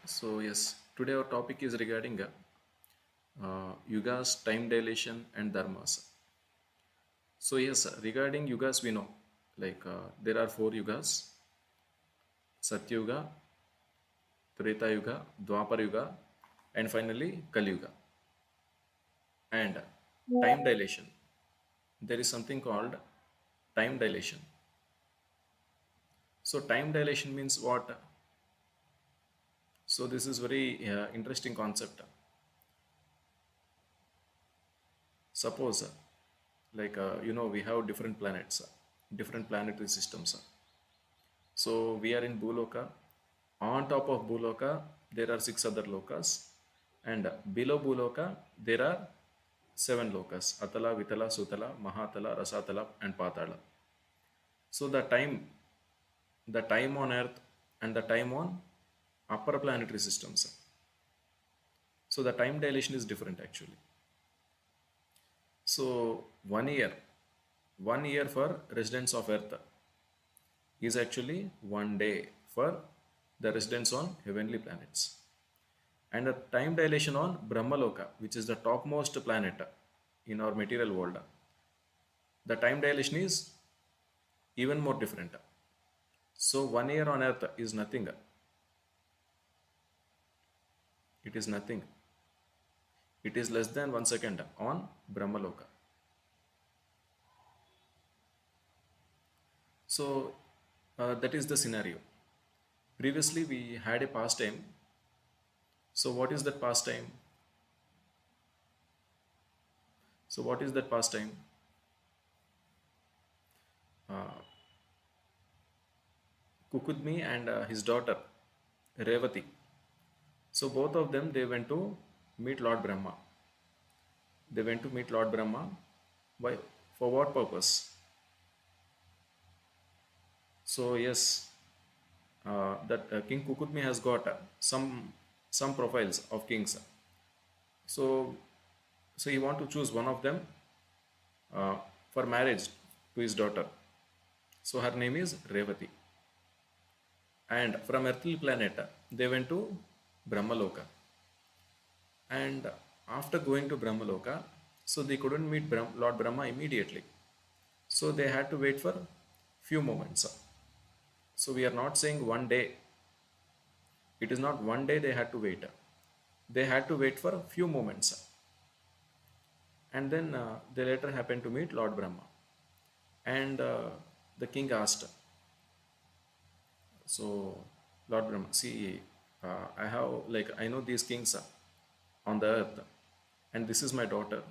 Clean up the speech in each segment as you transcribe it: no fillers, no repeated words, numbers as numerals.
So yes, today our topic is regarding Yugas, time dilation, and dharmas. So yes, regarding Yugas, we know there are four Yugas: Satyuga, Treta Yuga, Dwapar Yuga, and finally Kali Yuga. And time dilation. There is something called time dilation. So time dilation means what? So this is very interesting concept. Suppose, we have different planets, different planetary systems. So we are in Bhuloka. On top of Bhuloka, there are six other lokas, and below Bhuloka, there are seven lokas: Atala, Vitala, Sutala, Mahatala, Rasatala, and Patala. So the time on Earth and the time on upper planetary systems. So the time dilation is different actually. So 1 year for residents of Earth is actually 1 day for the residents on heavenly planets. And the time dilation on Brahmaloka, which is the topmost planet in our material world, the time dilation is even more different. So 1 year on Earth is nothing. It is nothing. It is less than 1 second on Brahmaloka. So that is the scenario. Previously, we had a pastime. So what is that pastime? So what is that pastime? Kukudmi and his daughter Revati. So both of them they went to meet Lord Brahma. They went to meet Lord Brahma. Why? For what purpose? So yes, that King Kukudmi has got some profiles of kings. So so he want to choose one of them for marriage to his daughter. So her name is Revati. And from earthly planet, they went to Brahmaloka. And after going to Brahmaloka, so they couldn't meet Lord Brahma immediately. So they had to wait for few moments. So we are not saying 1 day. It is not 1 day they had to wait. They had to wait for few moments. And then they later happened to meet Lord Brahma. And the king asked, so Lord Brahma, see, I know these kings on the earth, and this is my daughter.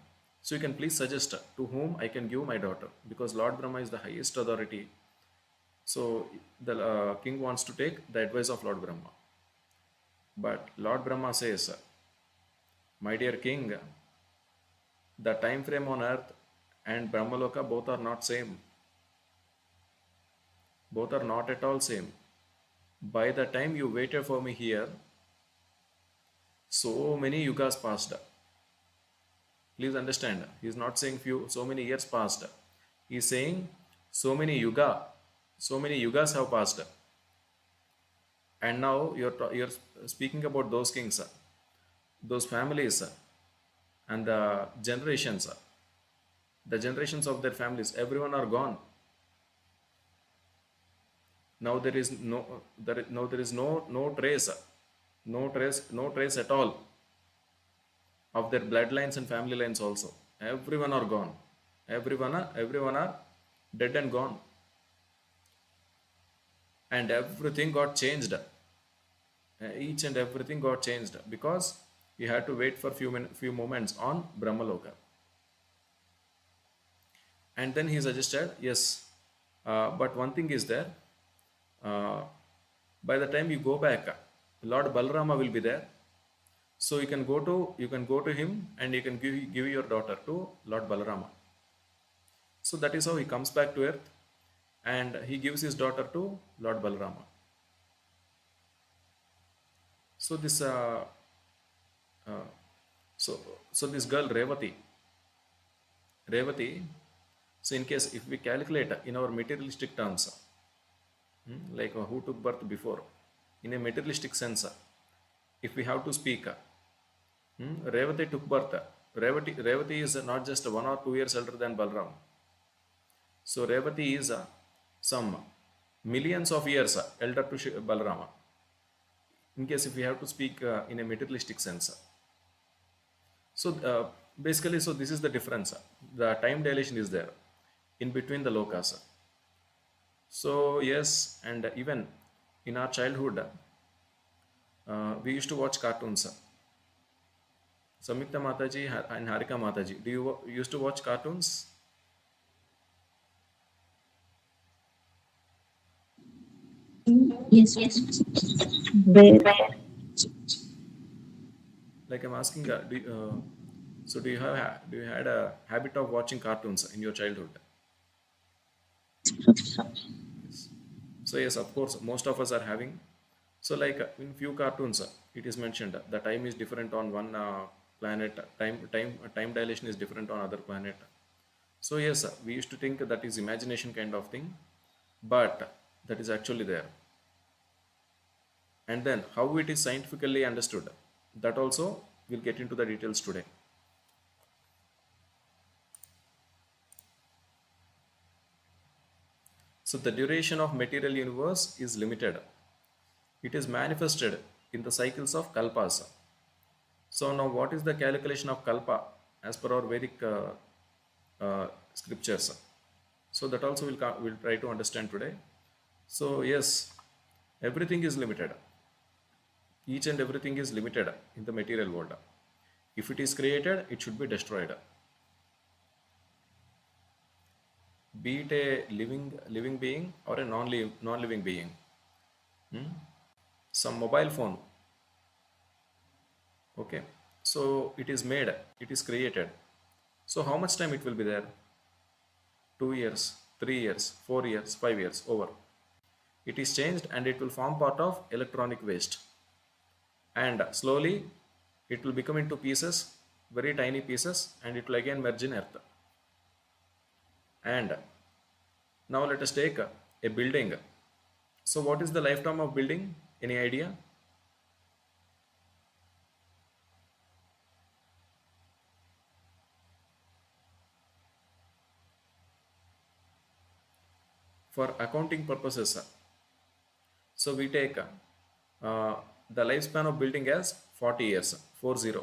So you can please suggest to whom I can give my daughter, because Lord Brahma is the highest authority. So the king wants to take the advice of Lord Brahma. But Lord Brahma says, my dear king, the time frame on earth and Brahmaloka both are not same. Both are not at all same. By the time you waited for me here, so many yugas passed. Please understand, he is not saying few, so many years passed. He is saying so many yugas have passed. And now you're speaking about those kings, those families, and the generations of their families, everyone are gone. Now there is no trace at all of their bloodlines and family lines also. Everyone are gone. Everyone are dead and gone. And everything got changed. Each and everything got changed because we had to wait for few moments on Brahmaloka. And then he suggested, yes, but one thing is there. Uh, by the time you go back, Lord Balarama will be there. So you can go to him and you can give your daughter to Lord Balarama. So that is how he comes back to earth and he gives his daughter to Lord Balarama. So this uh, so so this girl Revati. So in case if we calculate in our materialistic terms, like who took birth before, in a materialistic sense, if we have to speak, Revati took birth. Revati is not just 1 or 2 years elder than Balram. So Revati is some millions of years elder to Balarama. In case if we have to speak in a materialistic sense. So basically, so this is the difference. The time dilation is there in between the lokas. So yes, and even in our childhood, we used to watch cartoons. Samyukta Mataji and Harika Mataji, do you used to watch cartoons? Yes, where Like I'm asking, so do you had a habit of watching cartoons in your childhood? Yes. So yes, of course, most of us are having. So like in few cartoons, it is mentioned the time is different on one planet. Time dilation is different on other planet. So yes, we used to think that is imagination kind of thing, but that is actually there. And then how it is scientifically understood, that also we'll get into the details today. So the duration of material universe is limited. It is manifested in the cycles of kalpas. So now what is the calculation of kalpa as per our Vedic scriptures? So that also we'll try to understand today. So yes, everything is limited. Each and everything is limited in the material world. If it is created, it should be destroyed. Be it a living being or a non-living being. Some mobile phone, okay, so it is made, it is created, so how much time it will be there? 2 years, 3 years, 4 years, 5 years, over. It is changed and it will form part of electronic waste, and slowly it will become into pieces, very tiny pieces, and it will again merge in earth. And now let us take a building. So what is the lifetime of building? Any idea? For accounting purposes, so we take the lifespan of building as 40 years, 40,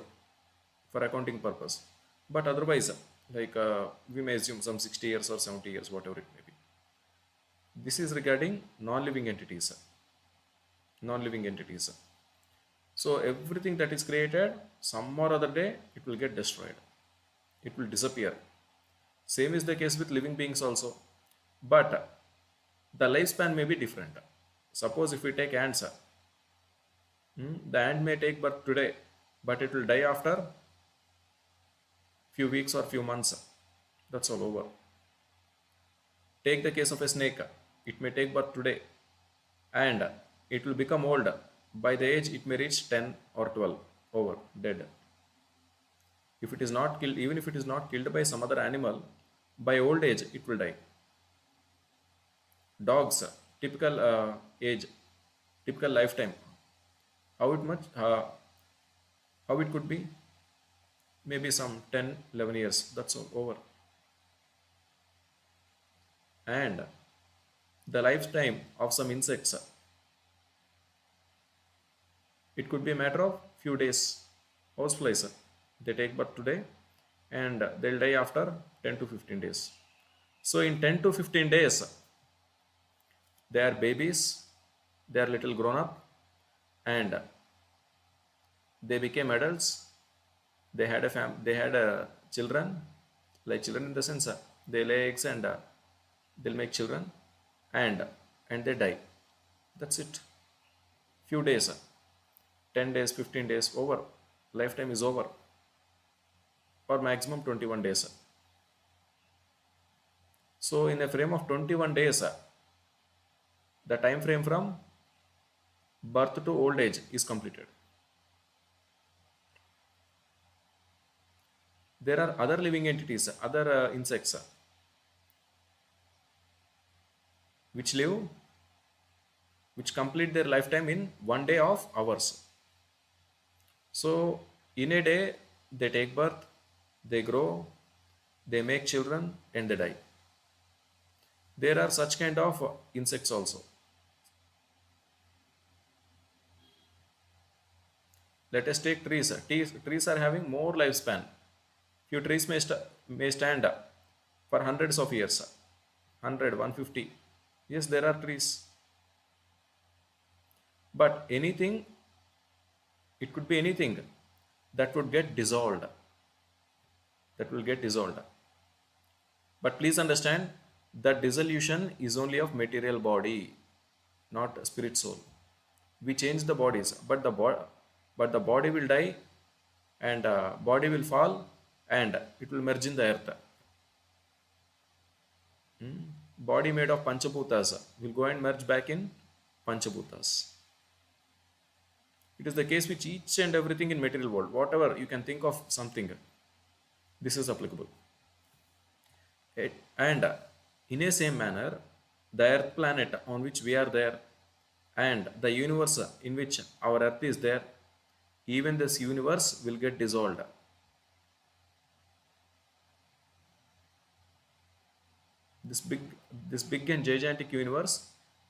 for accounting purpose. But otherwise, like we may assume some 60 years or 70 years, whatever it may be. This is regarding non-living entities. Non-living entities. So everything that is created, some or other day, it will get destroyed. It will disappear. Same is the case with living beings also. But the lifespan may be different. Suppose if we take ants, the ant may take birth today, but it will die after few weeks or few months. That's all over. Take the case of a snake. It may take birth today and it will become old. By the age it may reach 10 or 12, over, dead. If it is not killed, even if it is not killed by some other animal, by old age it will die. Dogs, typical age, typical lifetime. How it much? How it could be? Maybe some 10, 11 years. That's all, over. And the lifetime of some insects, it could be a matter of few days. Houseflies, they take birth today and they'll die after 10 to 15 days. So in 10 to 15 days, they are babies, they are little grown up, and they became adults. They had they had children, like children in the sense they lay eggs and they'll make children, and they die. That's it. Few days, 10 days, 15 days, over. Lifetime is over, or maximum 21 days. So in a frame of 21 days, the time frame from birth to old age is completed. There are other living entities, other insects, which live, which complete their lifetime in 1 day of hours. So in a day, they take birth, they grow, they make children, and they die. There are such kind of insects also. Let us take trees. Trees are having more lifespan. Few trees may stand for hundreds of years. 100, 150. Yes, there are trees. But anything, it could be anything that would get dissolved. That will get dissolved. But please understand that dissolution is only of material body, not spirit soul. We change the bodies, but the body will die, and body will fall, and it will merge in the earth. Body made of panchabhutas will go and merge back in panchabhutas. It is the case with each and everything in material world. Whatever you can think of something, this is applicable. And in a same manner, the earth planet on which we are there and the universe in which our earth is there, even this universe will get dissolved. This big, this big and gigantic universe,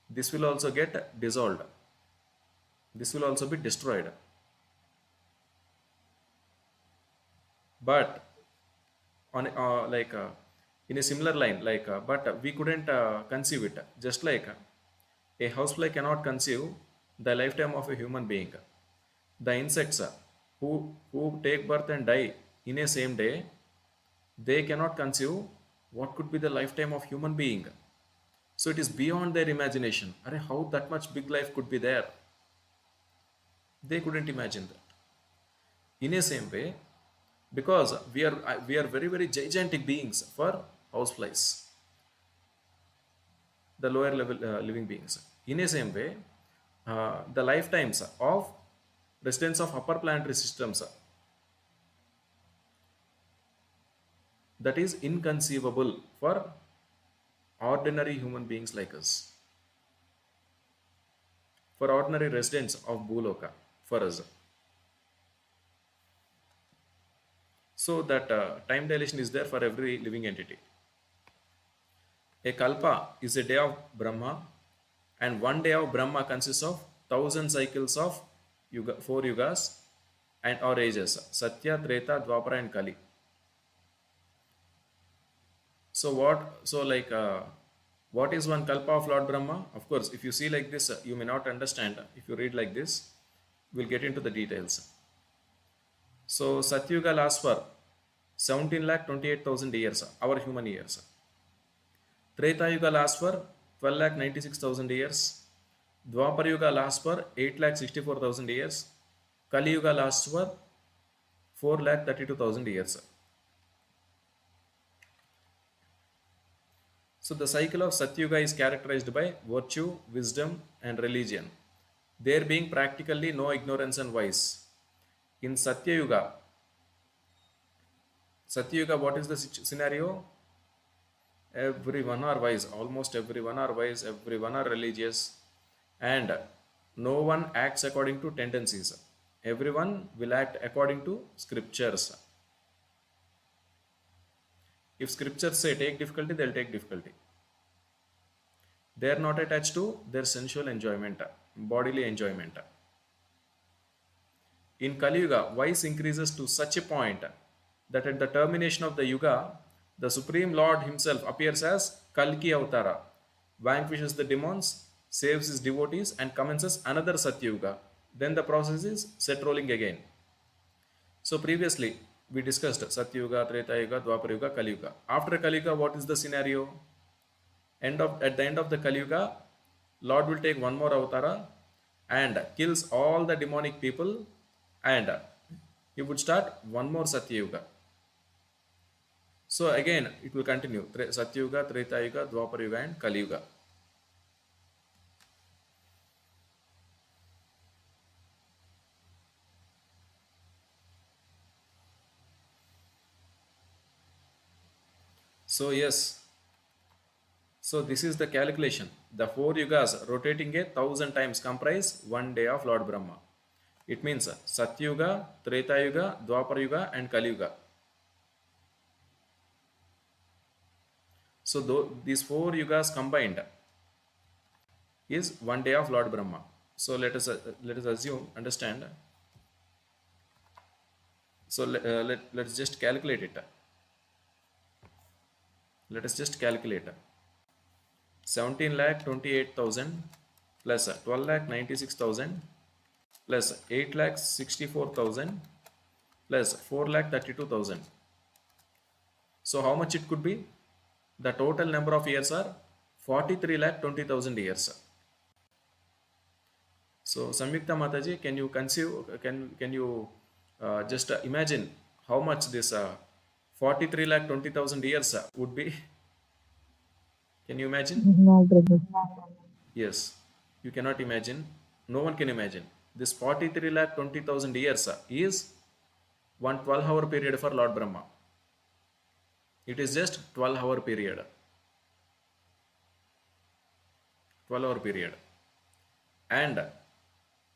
this will also get dissolved. This will also be destroyed. But on in a similar line, but we couldn't conceive it. Just like a housefly cannot conceive the lifetime of a human being. The insects who take birth and die in a same day, they cannot conceive what could be the lifetime of human being. So it is beyond their imagination. Arey, how that much big life could be there? They couldn't imagine that. In a same way, because we are very very gigantic beings for houseflies, the lower level living beings. In a same way, the lifetimes of residents of upper planetary systems, that is inconceivable for ordinary human beings like us, for ordinary residents of Bhuloka, for us. So that time dilation is there for every living entity. A kalpa is a day of Brahma, and one day of Brahma consists of 1,000 cycles of four yugas and or ages: Satya, Treta, Dwapara, and Kali. So what? So what is one kalpa of Lord Brahma? Of course, if you see like this, you may not understand. If you read like this, we'll get into the details. So Satyuga lasts for 17 lakh 28,000 years, our human years. Treta Yuga lasts for 12 lakh 96,000 years. Dwapar Yuga lasts for 8 lakh 64,000 years. Kali Yuga lasts for 4 lakh 32,000 years. So the cycle of Satyuga is characterized by virtue, wisdom, and religion, there being practically no ignorance and vice. In Satyuga, what is the scenario? Everyone are wise, almost everyone are wise, everyone are religious, and no one acts according to tendencies. Everyone will act according to scriptures. If scriptures say take difficulty, they'll take difficulty. They are not attached to their sensual enjoyment, bodily enjoyment. In Kali Yuga, vice increases to such a point that at the termination of the Yuga, the Supreme Lord himself appears as Kalki Avatara, vanquishes the demons, saves his devotees, and commences another Satyuga. Then the process is set rolling again. So previously, we discussed Satyuga, Treta Yuga, Dwapara Yuga, Kali Yuga. After Kali Yuga, what is the scenario? At the end of the Kali Yuga, Lord will take one more avatara and kills all the demonic people, and he would start one more Satya Yuga. So again, it will continue Satya Yuga, Treta Yuga, Dwapara Yuga, and Kali Yuga. So yes, so this is the calculation. The four yugas rotating 1,000 times comprise one day of Lord Brahma. It means Satyuga, Treta Yuga, Dwapar Yuga, and Kali Yuga. So these four yugas combined is one day of Lord Brahma. So let us assume, understand. So let's just calculate it. Let us just calculate. 17 lakh 28,000 plus 12 lakh 96,000 plus 8 lakh 64,000 plus 4 lakh 32,000. So how much it could be? The total number of years are 43 lakh 20,000 years. So Samyukta Mataji, can you conceive? Can you just imagine how much this 43 lakh 20,000 years would be? Can you imagine? No, Prabhu. Yes, you cannot imagine. No one can imagine. This 43 lakh 20,000 years is one 12-hour period for Lord Brahma. It is just 12-hour period. 12-hour period. And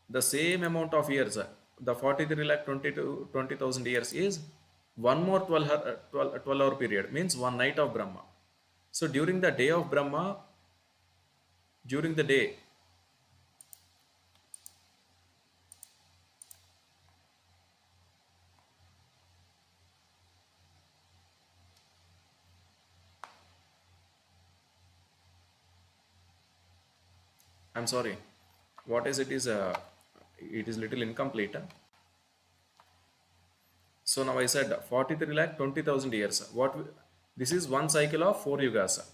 the same amount of years, the 43 lakh 20,000 years is one more 12-hour period, means one night of Brahma. So during the day of Brahma, during the day, I'm sorry, what is it is little incomplete. So now I said 43 lakh 20,000 years. This is one cycle of four yugas.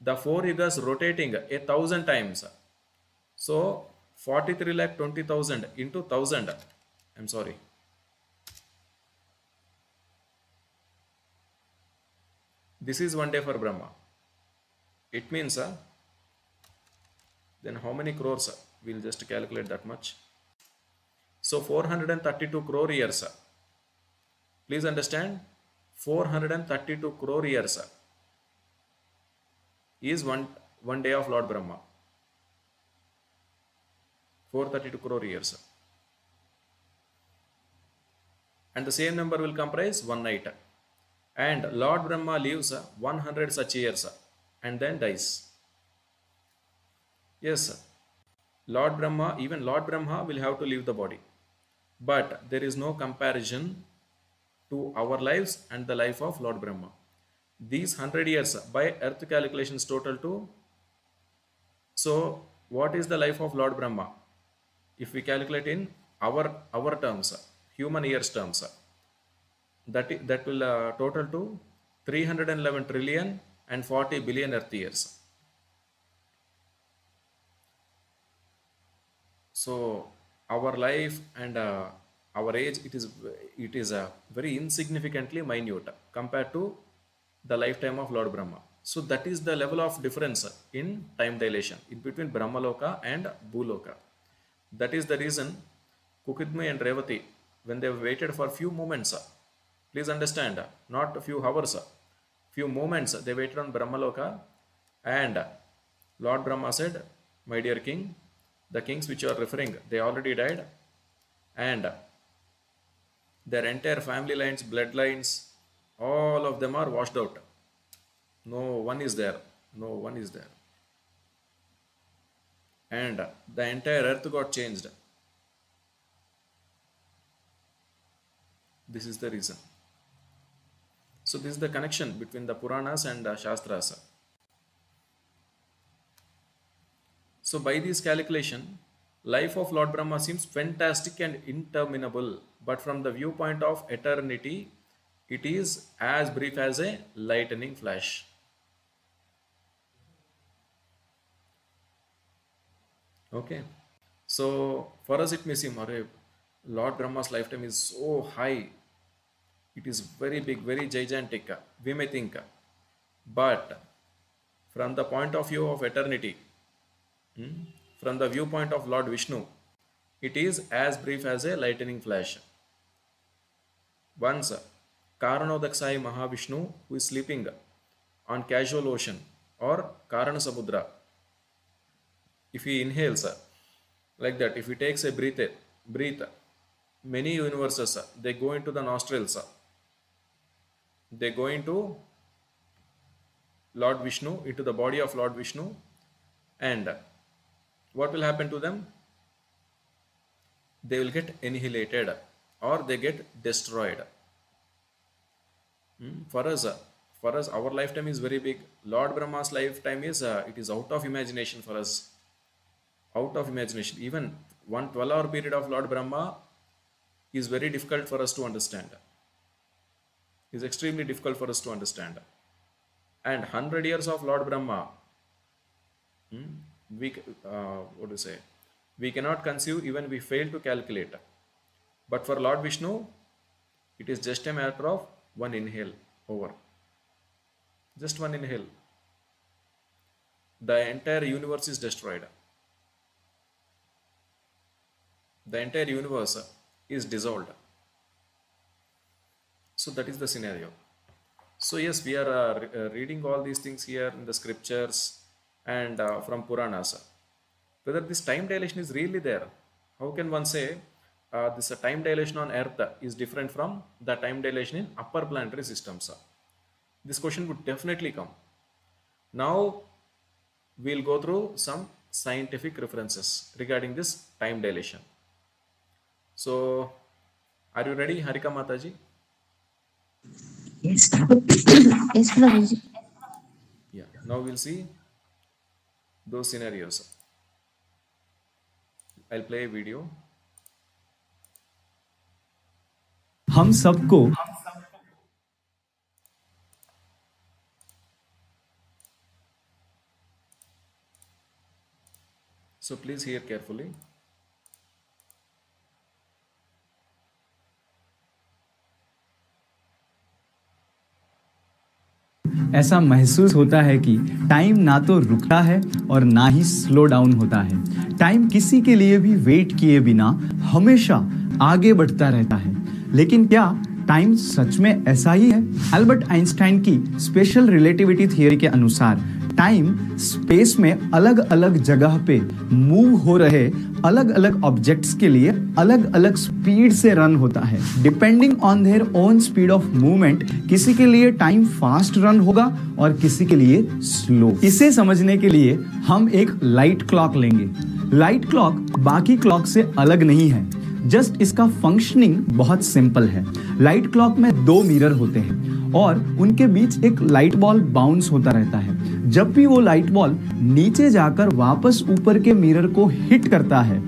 The four yugas rotating 1,000 times. So 43 lakh 20,000 into 1,000. I'm sorry. This is one day for Brahma. It means then how many crores? We'll just calculate that much. So 432 crore years. Please understand, 432 crore years is one day of Lord Brahma. 432 crore years. And the same number will comprise one night. And Lord Brahma lives 100 such years and then dies. Yes, even Lord Brahma will have to leave the body. But there is no comparison to our lives and the life of Lord Brahma. These 100 years by earth calculations total to. So, what is the life of Lord Brahma? If we calculate in our terms, human years terms, that will total to 311 trillion and 40 billion earth years. So our life and our age, it is very insignificantly minute compared to the lifetime of Lord Brahma. So that is the level of difference in time dilation in between Brahmaloka and Bhuloka. That is the reason Kukidme and Revati, when they waited for few moments, please understand, not a few hours, few moments, they waited on Brahmaloka, and Lord Brahma said, my dear king, the kings which you are referring, they already died, and their entire family lines, bloodlines, all of them are washed out. No one is there. No one is there. And the entire earth got changed. This is the reason. So this is the connection between the Puranas and Shastras. So by this calculation, life of Lord Brahma seems fantastic and interminable, but from the viewpoint of eternity, it is as brief as a lightning flash. Okay. So for us it may seem, Lord Brahma's lifetime is so high. It is very big, very gigantic. We may think. But from the point of view of eternity, from the viewpoint of Lord Vishnu, it is as brief as a lightning flash. Once Karanodakshai Mahavishnu, who is sleeping on casual ocean or Karana Samudra, if he inhales like that, if he takes a breath, many universes, they go into the nostrils, they go into Lord Vishnu, into the body of Lord Vishnu, and what will happen to them? They will get annihilated or they get destroyed. For us, our lifetime is very big. Lord Brahma's lifetime is it is out of imagination for us, out of imagination. Even one 12-hour period of Lord Brahma is very difficult for us to understand. Is extremely difficult for us to understand. And 100 years of Lord Brahma, what do you say? We cannot conceive, even we fail to calculate. But for Lord Vishnu, it is just a matter of one inhale over. Just one inhale. The entire universe is destroyed. The entire universe is dissolved. So that is the scenario. So yes, we are reading all these things here in the scriptures and from Puranas. Whether this time dilation is really there, how can one say this time dilation on Earth is different from the time dilation in upper planetary systems? This question would definitely come. Now we'll go through some scientific references regarding this time dilation. So, are you ready, Harika Mataji? Yes, yes, Prabhuji. Yeah. Now we'll see those scenarios. I'll play a video. हम सबको So please hear carefully. ऐसा महसूस होता है कि time ना तो रुकता है और ना ही स्लो डाउन होता है। टाइम किसी के लिए भी वेट किए बिना हमेशा आगे बढ़ता रहता है। लेकिन क्या टाइम सच में ऐसा ही है? एल्बर्ट आइंस्टाइन की स्पेशल रिलेटिविटी थियरी के अनुसार टाइम स्पेस में अलग अलग जगह पे मूव हो रहे अलग अलग ऑब्जेक्ट्स के लिए अलग अलग स्पीड से रन होता है। Depending on their own speed of movement किसी के लिए टाइम फास्ट रन होगा और किसी के लिए स्लो। इसे समझने के लिए हम एक लाइट क्लॉक लेंगे। लाइट क्लॉक बाकी क्लॉक से अलग नहीं है, जस्ट इसका फंक्शनिंग बहुत सिंपल है। लाइट क्लॉक में दो मिरर होते हैं और उनके बीच एक लाइट बॉल बाउंस होता रहता है। जब भी वो लाइट बॉल नीचे जाकर वापस ऊपर के मिरर को हिट करता है,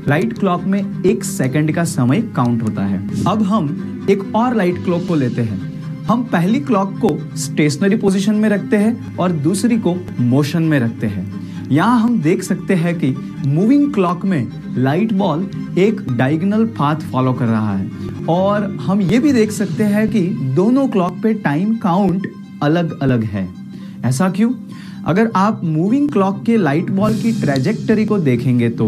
लाइट क्लॉक में 1 सेकंड का समय काउंट होता है। अब हम एक और लाइट क्लॉक को लेते हैं। हम पहली क्लॉक को स्टेशनरी पोजीशन में रखते हैं और दूसरी को मोशन में रखते हैं। यहाँ हम देख सकते हैं कि मूविंग क्लॉक में लाइट बॉल एक डायगोनल पाथ फॉलो कर रहा है और हम ये भी देख सकते हैं कि दोनों क्लॉक पे टाइम काउंट अलग अलग है। ऐसा क्यों? अगर आप मूविंग क्लॉक के लाइट बॉल की ट्रेजेक्टरी को देखेंगे तो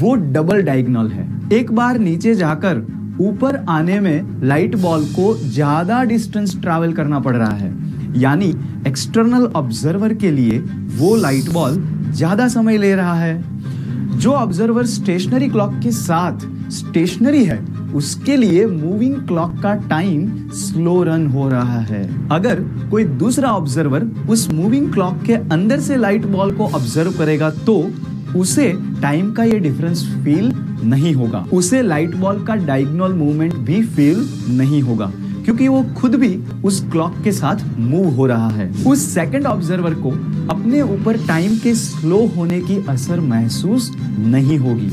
वो डबल डायगोनल है। एक बार नीचे जाकर ऊपर आने में लाइट बॉल को ज्यादा डिस्टेंस ट्रैवल करना पड़ रहा है, यानी एक्सटर्नल ऑब्जर्वर के लिए वो लाइट बॉल ज्यादा समय ले रहा है। जो ऑब्जर्वर स्टेशनरी क्लॉक के साथ स्टेशनरी है, उसके लिए मूविंग क्लॉक का टाइम स्लो रन हो रहा है। अगर कोई दूसरा ऑब्जर्वर उस मूविंग क्लॉक के अंदर से लाइट बॉल को ऑब्जर्व करेगा तो उसे टाइम का ये डिफरेंस फील नहीं होगा। उसे लाइट बॉल का डायगोनल मूवमेंट भी फील नहीं होगा, क्योंकि वो खुद भी उस क्लॉक के साथ मूव हो रहा है। उस सेकंड ऑब्जर्वर को अपने ऊपर टाइम के स्लो होने की असर महसूस नहीं होगी।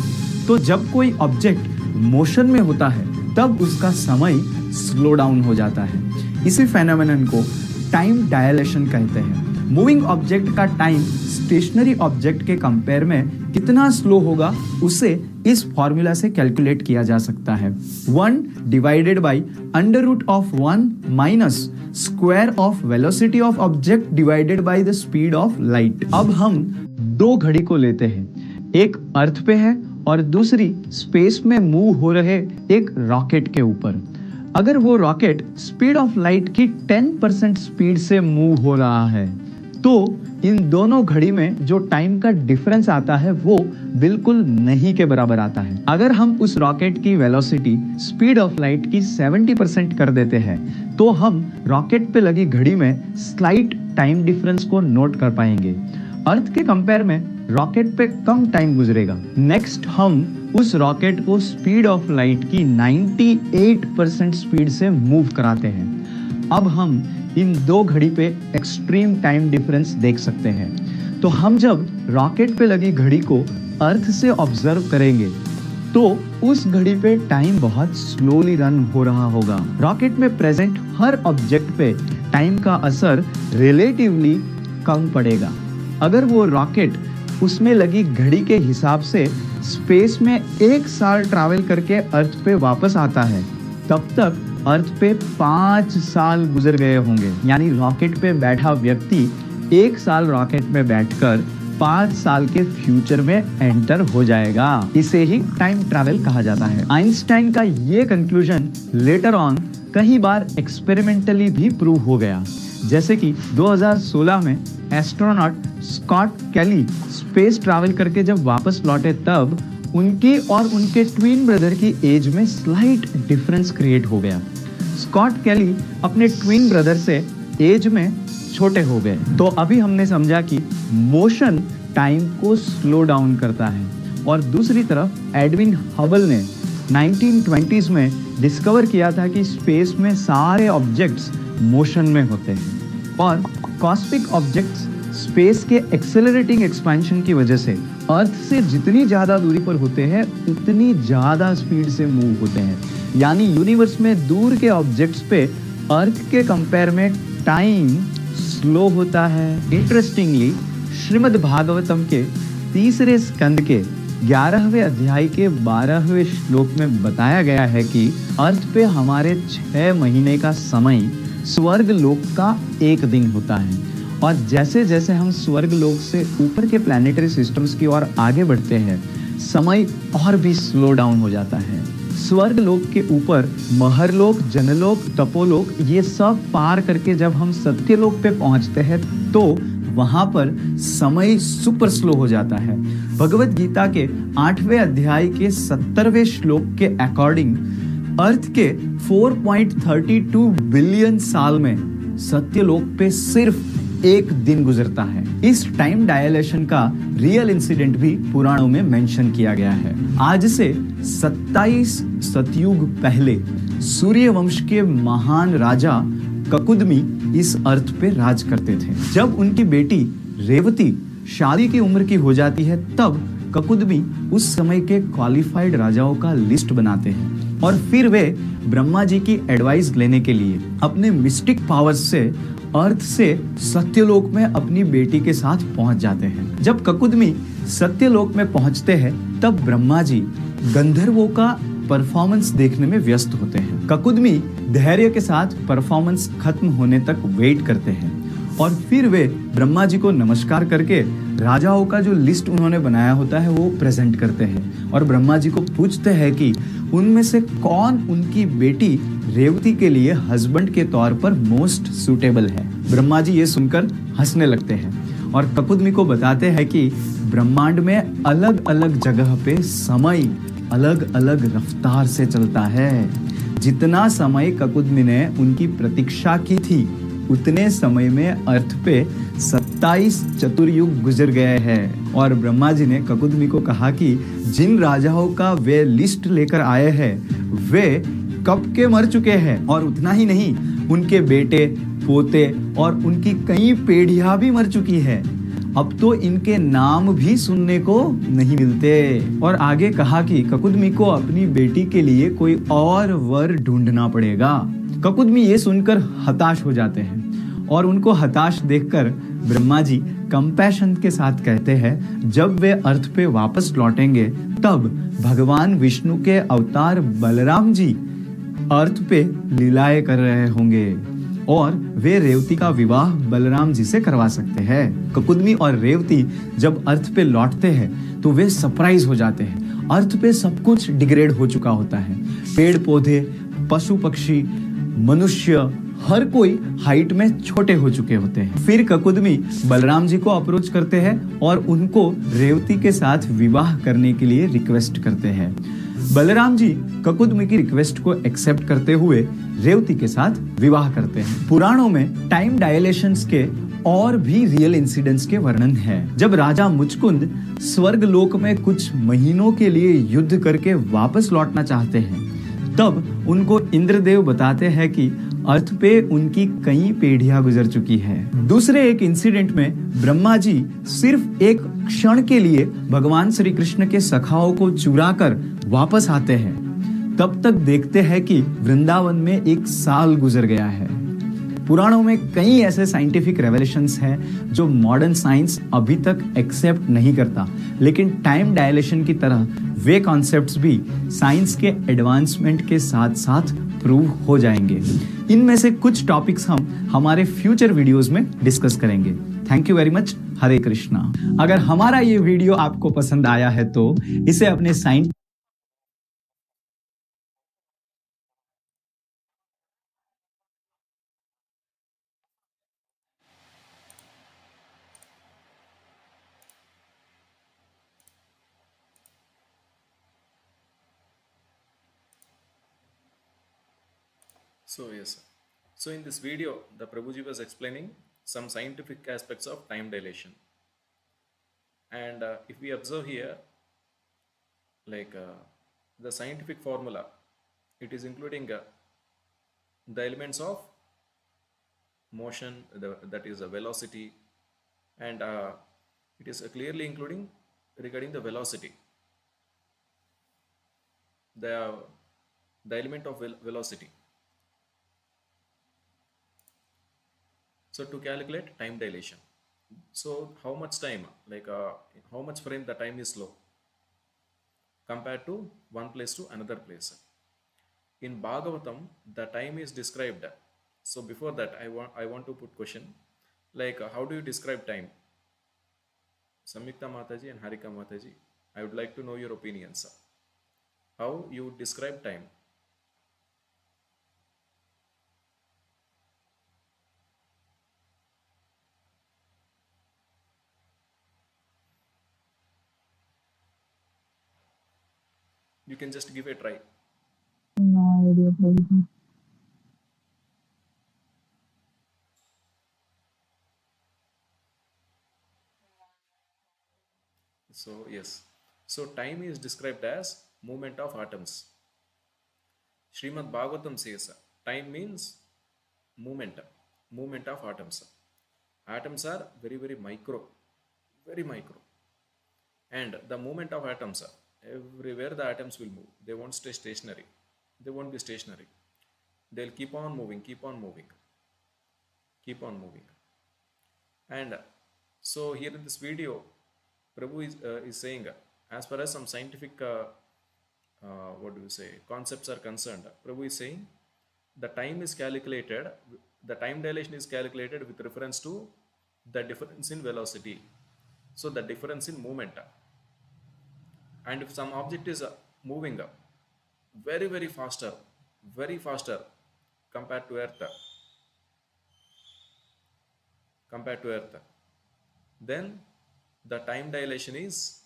तो जब कोई ऑब्जेक्ट मोशन में होता है तब उसका समय स्लो डाउन हो जाता है। इसी फेनोमेनन को टाइम डायलेशन कहते हैं। मूविंग ऑब्जेक्ट का टाइम स्टेशनरी ऑब्जेक्ट के कंपेयर में कितना स्लो होगा उसे इस फॉर्मूला से कैलकुलेट किया जा सकता है। 1 divided by √1 minus square of velocity of object divided by the speed of light. अब हम दो घड़ी को लेते हैं, एक अर्थ पे है और दूसरी स्पेस में मूव हो रहे एक रॉकेट के ऊपर। अगर वो रॉकेट स्पीड ऑफ लाइट की 10% स्पीड से मूव हो रहा है तो इन दोनों घड़ी में जो टाइम का डिफरेंस आता है वो बिल्कुल नहीं के बराबर आता है। अगर हम उस रॉकेट की वेलोसिटी स्पीड ऑफ लाइट की 70% कर देते हैं तो हम रॉकेट पे लगी घड़ी में स्लाइट टाइम डिफरेंस को नोट कर पाएंगे। अर्थ के कंपेयर में रॉकेट पे कम टाइम गुजरेगा। नेक्स्ट हम उस रॉकेट को स्पीड ऑफ लाइट की 98% स्पीड से मूव कराते हैं। अब हम इन दो घड़ी पे एक्सट्रीम टाइम डिफरेंस देख सकते हैं। तो हम जब रॉकेट पे लगी घड़ी को अर्थ से ऑब्जर्व करेंगे तो उस घड़ी पे टाइम बहुत स्लोली रन हो रहा होगा। रॉकेट में प्रेजेंट हर ऑब्जेक्ट पे टाइम का असर रिलेटिवली कम पड़ेगा। अगर वो रॉकेट उसमें लगी घड़ी के हिसाब से स्पेस में 1 साल ट्रैवल करके अर्थ पे वापस आता है, तब तक अर्थ पे 5 साल गुजर गए होंगे। यानी रॉकेट पे बैठा व्यक्ति 1 साल रॉकेट में बैठकर 5 साल के फ्यूचर में एंटर हो जाएगा। इसे ही टाइम ट्रैवल कहा जाता है। आइंस्टाइन का ये कंक्लूजन लेटर ऑन कई बार एक्सपेरिमेंटली भी प्रूव हो गया। जैसे कि 2016 में एस्ट्रोनॉट स्कॉट कैली स्पेस ट्रैवल करके जब वापस लौटे तब उनकी और उनके ट्विन ब्रदर की एज में स्लाइट डिफरेंस क्रिएट हो गया। स्कॉट कैली अपने ट्विन ब्रदर से एज में छोटे हो गए। तो अभी हमने समझा कि मोशन टाइम को स्लो डाउन करता है। और दूसरी तरफ एडविन हबल ने 1920s में डिस्कवर किया था कि स्पेस में सारे ऑब्जेक्ट्स मोशन में होते हैं और कॉस्मिक ऑब्जेक्ट्स स्पेस के एक्सेलरेटिंग एक्सपेंशन की वजह से अर्थ से जितनी ज़्यादा दूरी पर होते हैं उतनी ज़्यादा स्पीड से मूव होते हैं। यानी यूनिवर्स में दूर के ऑब्जेक्ट्स पे अर्थ के कंपेयर में टाइम स्लो होता है। इंटरेस्टिंगली श्रीमद् भागवतम के 3रे स्कंद के 11वें अध्याय के 12वें श्लोक में बताया गया है कि अर्थ पे हमारे 6 महीने का समय स्वर्ग लोक का 1 दिन होता है। और जैसे जैसे हम स्वर्ग लोक से ऊपर के प्लैनेटरी सिस्टम्स की ओर आगे बढ़ते हैं समय और भी स्लो डाउन हो जाता है। स्वर्ग लोक के ऊपर महरलोक, जनलोक, तपोलोक ये सब पार करके जब हम सत्यलोक पे पहुंचते हैं तो वहां पर समय सुपर स्लो हो जाता है। भगवत गीता के 8वें अध्याय के 70वें श्लोक के अकॉर्डिंग अर्थ के 4.32 बिलियन साल में सत्यलोक पे सिर्फ 1 दिन गुजरता है। इस टाइम डायलेशन का रियल इंसिडेंट भी पुराणों में मेंशन किया गया है। आज से 27 सतयुग पहले सूर्य वंश के महान राजा ककुदमी इस अर्थ पे राज करते थे। जब उनकी बेटी रेवती शादी की उम्र की हो जाती है तब ककुदमी उस समय के क्वालिफाइड राजाओं का लिस्ट बनाते हैं और फिर वे ब्रह्मा जी की एडवाइस लेने के लिए अपने मिस्टिक पावर्स से अर्थ से सत्यलोक में अपनी बेटी के साथ पहुंच जाते हैं। जब ककुदमी सत्यलोक में पहुंचते हैं तब ब्रह्मा जी गंधर्वों का परफॉर्मेंस देखने में व्यस्त होते हैं। ककुदमी धैर्य के साथ परफॉर्मेंस खत्म होने तक वेट करते हैं और फिर वे ब्रह्मा जी को नमस्कार करके राजाओं का जो लिस्ट उन्होंने बनाया होता है वो प्रेजेंट करते हैं और ब्रह्मा जी को पूछते हैं कि उनमें से कौन उनकी बेटी रेवती के लिए हस्बैंड के तौर पर मोस्ट सूटेबल है। ब्रह्मा जी ये सुनकर हंसने लगते हैं और ककुदमी को बताते हैं कि ब्रह्मांड में अलग अलग जगह पे समय अलग अलग रफ्तार से चलता है। जितना समय ककुदमी ने उनकी प्रतीक्षा की थी उतने समय में अर्थ पे 27 चतुर्युग गुजर गए हैं। और ब्रह्मा जी ने ककुदमी को कहा कि जिन राजाओं का वे लिस्ट लेकर आए हैं वे कब के मर चुके हैं और उतना ही नहीं उनके बेटे पोते और उनकी कई पीढ़ियां भी मर चुकी है। अब तो इनके नाम भी सुनने को नहीं मिलते। और आगे कहा कि ककुदमी को अपनी बेटी के लिए कोई और वर ढूंढना पड़ेगा। ककुदमी ये सुनकर हताश हो जाते हैं और उनको हताश देखकर ब्रह्मा जी कंपैशन के साथ कहते हैं जब वे अर्थ पे वापस लौटेंगे तब भगवान विष्णु के अवतार बलराम जी अर्थ पे लीलाएं कर रहे होंगे और वे रेवती का विवाह बलराम जी से करवा सकते हैं। ककुदमी और रेवती जब अर्थ पे लौटते हैं तो वे सरप्राइज हो जाते हैं। अर्थ पे सब कुछ डिग्रेड हो चुका होता है। पेड़ पौधे, पशु पक्षी, मनुष्य, हर कोई हाइट में छोटे हो चुके होते हैं। फिर ककुदमी बलराम जी को अप्रोच करते हैं और उनको रेवती के साथ विवाह करने के लिए रिक्वेस्ट करते हैं। बलराम जी ककुदमी की रिक्वेस्ट को एक्सेप्ट करते हुए रेवती के साथ विवाह करते हैं। पुराणों में टाइम डायलेशंस के और भी रियल इंसिडेंट्स के वर्णन है। जब राजा मुचकुंद स्वर्ग लोक में कुछ महीनों के लिए युद्ध करके वापस लौटना चाहते हैं, तब उनको इंद्रदेव बताते हैं कि अर्थ पे उनकी कई पीढ़ियां गुजर चुकी है। दूसरे एक इंसिडेंट में ब्रह्मा जी सिर्फ एक क्षण के लिए भगवान श्री कृष्ण के सखाओं को चुराकर वापस आते हैं। तब तक देखते हैं कि वृंदावन में 1 साल गुजर गया है। पुराणों में कई ऐसे साइंटिफिक रेवलेशंस हैं जो मॉडर्न साइंस अभी तक एक्सेप्ट नहीं करता, लेकिन टाइम डायलेशन की तरह वे कॉन्सेप्ट्स भी साइंस के एडवांसमेंट के साथ साथ प्रूव हो जाएंगे। इनमें से कुछ टॉपिक्स हम हमारे फ्यूचर वीडियोस में डिस्कस करेंगे। Thank you very much. Hare Krishna. अगर हमारा ये वीडियो आपको पसंद आया है तो इसे अपने science So yes, so in this video, the Prabhuji was explaining some scientific aspects of time dilation. And if we observe here, like the scientific formula, it is including the elements of motion, that is a velocity, and it is clearly including regarding the velocity, the the element of velocity. So to calculate time dilation, so how much time, like how much frame the time is slow compared to one place to another place. In Bhagavatam, the time is described. So before that, I want to put question, like how do you describe time? Samyukta Mataji and Harika Mataji, I would like to know your opinions. How you would describe time? You can just give a try. No idea, Prabhuji. So yes, so time is described as movement of atoms. Srimad Bhagavatam says time means movement, movement of atoms. Atoms are very very micro, very micro, and the movement of atoms, everywhere the atoms will move. They won't stay stationary. They won't be stationary. They'll keep on moving, keep on moving, keep on moving. And so here in this video, Prabhu is saying, as far as some scientific, what do you say, concepts are concerned, Prabhu is saying the time is calculated, the time dilation is calculated with reference to the difference in velocity. So the difference in movement. And if some object is moving very, very faster compared to Earth, compared to Earth, then the time dilation is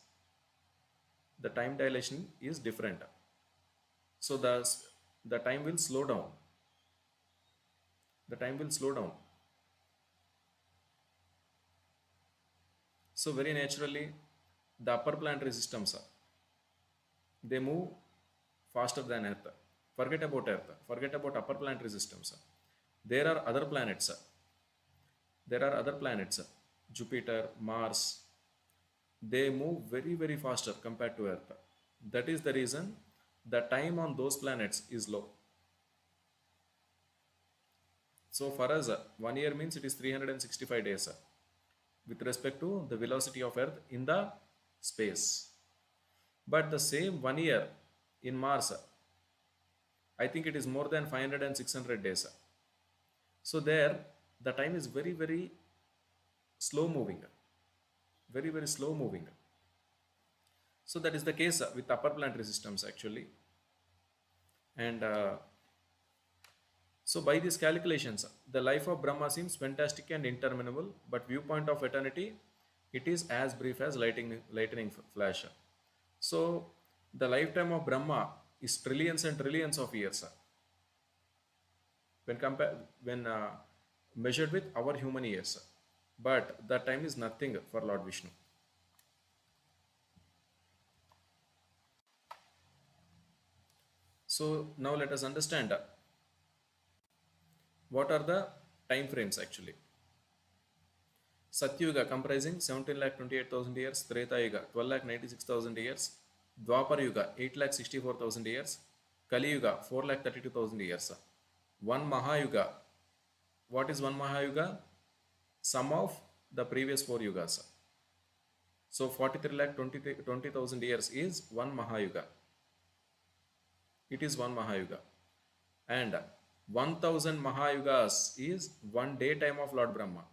different. So the time will slow down. The time will slow down. So very naturally, the upper planetary systems, they move faster than Earth. Forget about Earth. Forget about upper planetary systems. There are other planets. There are other planets. Jupiter, Mars. They move very very faster compared to Earth. That is the reason the time on those planets is low. So for us, 1 year means it is 365 days with respect to the velocity of Earth in the space. But the same 1 year in Mars, I think it is more than 500 and 600 days. So there, the time is very, very slow moving, very, very slow moving. So that is the case with upper planetary systems actually. And So by these calculations, the life of Brahma seems fantastic and interminable, but viewpoint of eternity, it is as brief as lightning flash. So the lifetime of Brahma is trillions and trillions of years when measured with our human years. But that time is nothing for Lord Vishnu. So now let us understand what are the time frames actually. Satyuga comprising 17 lakh 28,000 years, Treta Yuga 12 lakh 96,000 years, Dwapar Yuga 8 lakh 64,000 years, Kali Yuga 4 lakh 32,000 years. One Mahayuga. What is one Mahayuga? Sum of the previous four yugas. So 43 lakh 20,000 years is one Mahayuga. It is one Mahayuga. And 1000 Mahayugas is one day time of Lord Brahma.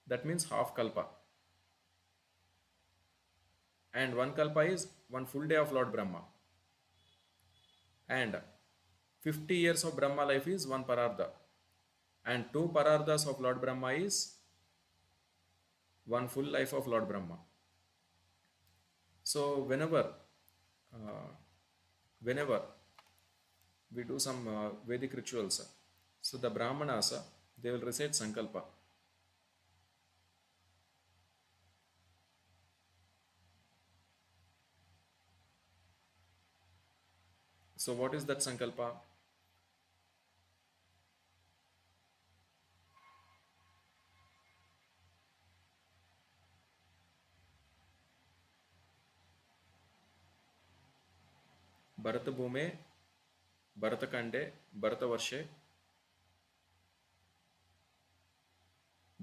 That means half Kalpa. And one Kalpa is one full day of Lord Brahma. And 50 years of Brahma life is one Parardha. And two Parardhas of Lord Brahma is one full life of Lord Brahma. So uh, whenever we do some Vedic rituals, so the Brahmanas, they will recite Sankalpa. So what is that Sankalpa? भरतभूमे भरतखंडे भरतवर्षे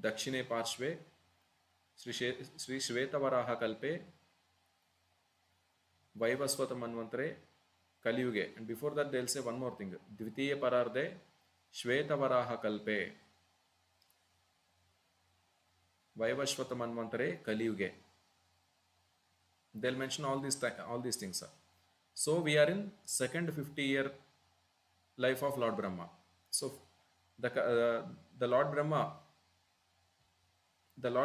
दक्षिणे पार्श्वे श्री श्वेतवराह कल्पे वैवस्वत मन्वंतरे कलियुगे. And before that they'll say one more thing. द्वितीय परार्धे श्वेतवराह कल्पे वैवस्वत मन्वंतरे कलियुगे. They'll mention all these things. So we are in second 50-year life of Lord Brahma. So the Lord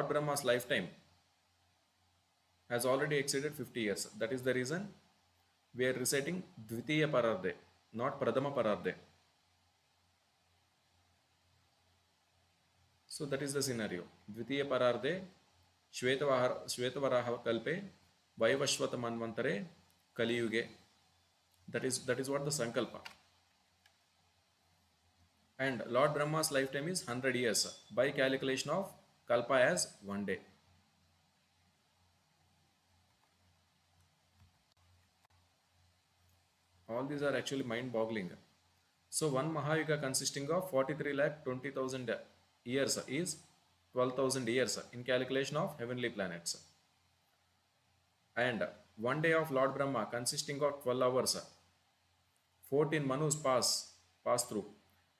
Brahma's lifetime has already exceeded 50 years. That is the reason we are reciting Dvitiya Pararde, not Pradama Pararde. So that is the scenario. Dvitiya Pararde, Shvetavaraha Kalpe, Vaivashvata Manvantare, Kali Yuge. That is what the Sankalpa. And Lord Brahma's lifetime is 100 years by calculation of Kalpa as one day. All these are actually mind-boggling. So one Mahayuga consisting of 43 lakh 20,000 years is 12,000 years in calculation of heavenly planets. And one day of Lord Brahma consisting of 12 hours, 14 Manus pass through,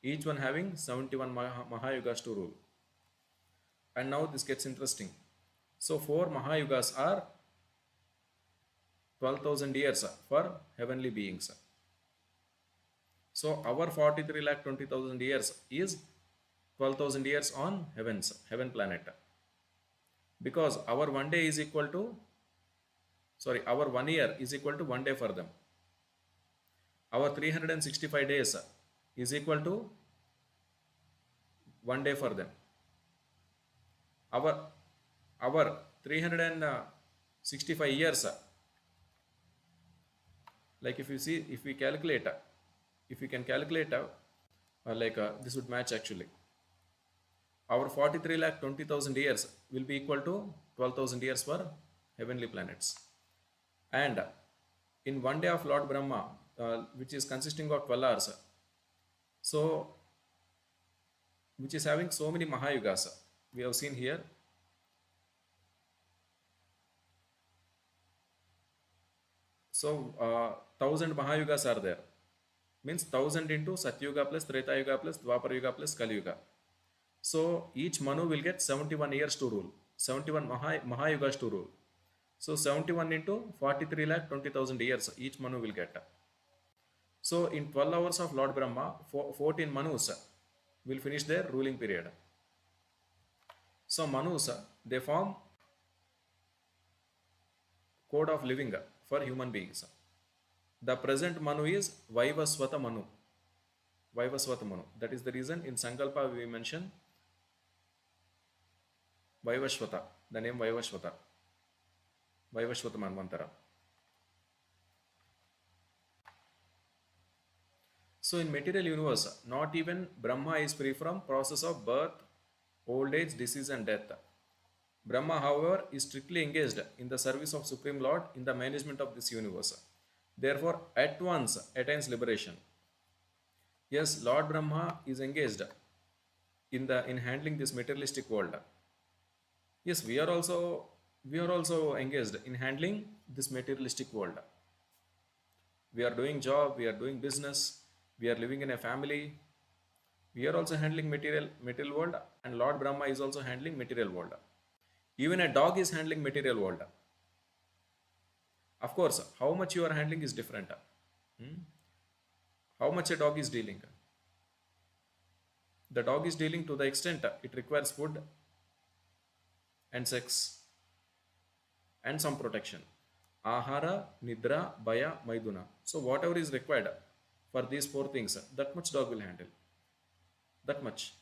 each one having 71 Mahayugas to rule. And now this gets interesting. So 4 Mahayugas are 12,000 years for heavenly beings. So our 43 lakh 20,000 years is 12,000 years on heaven planet. Because our one day is equal to, our 1 year is equal to 1 day for them. Our 365 days is equal to 1 day for them. Our 365 years, like if we can calculate, this would match actually. Our 43 lakh 20,000 years will be equal to 12,000 years for heavenly planets. And in one day of Lord Brahma, which is consisting of 12 hours, so which is having so many Mahayugas, we have seen here. So 1000 Mahayugas are there. Means 1000 into Satyuga plus Treta Yuga plus Dwapar Yuga plus Kali Yuga. So each Manu will get 71 years to rule, 71 Mahayugas to rule. So 71 into 43 lakh 20,000 years each Manu will get. So in 12 hours of Lord Brahma, 14 Manus will finish their ruling period. So Manus, they form code of living for human beings. The present Manu is Vaivasvata Manu. Vaivasvata Manu. That is the reason in Sankalpa we mention Vaivashvata, the name Vaivashvata, Vaivashvata Manvantara. So in material universe, not even Brahma is free from process of birth, old age, disease and death. Brahma, however, is strictly engaged in the service of Supreme Lord in the management of this universe. Therefore, at once attains liberation. Yes, Lord Brahma is engaged in handling this materialistic world. Yes, we are also engaged in handling this materialistic world. We are doing job, we are doing business, we are living in a family. We are also handling material world, and Lord Brahma is also handling material world. Even a dog is handling material world. Of course, how much you are handling is different. Hmm? How much a dog is dealing? The dog is dealing to the extent it requires food and sex and some protection. Ahara, Nidra, Baya, Maiduna. So whatever is required for these four things, that much dog will handle. That much.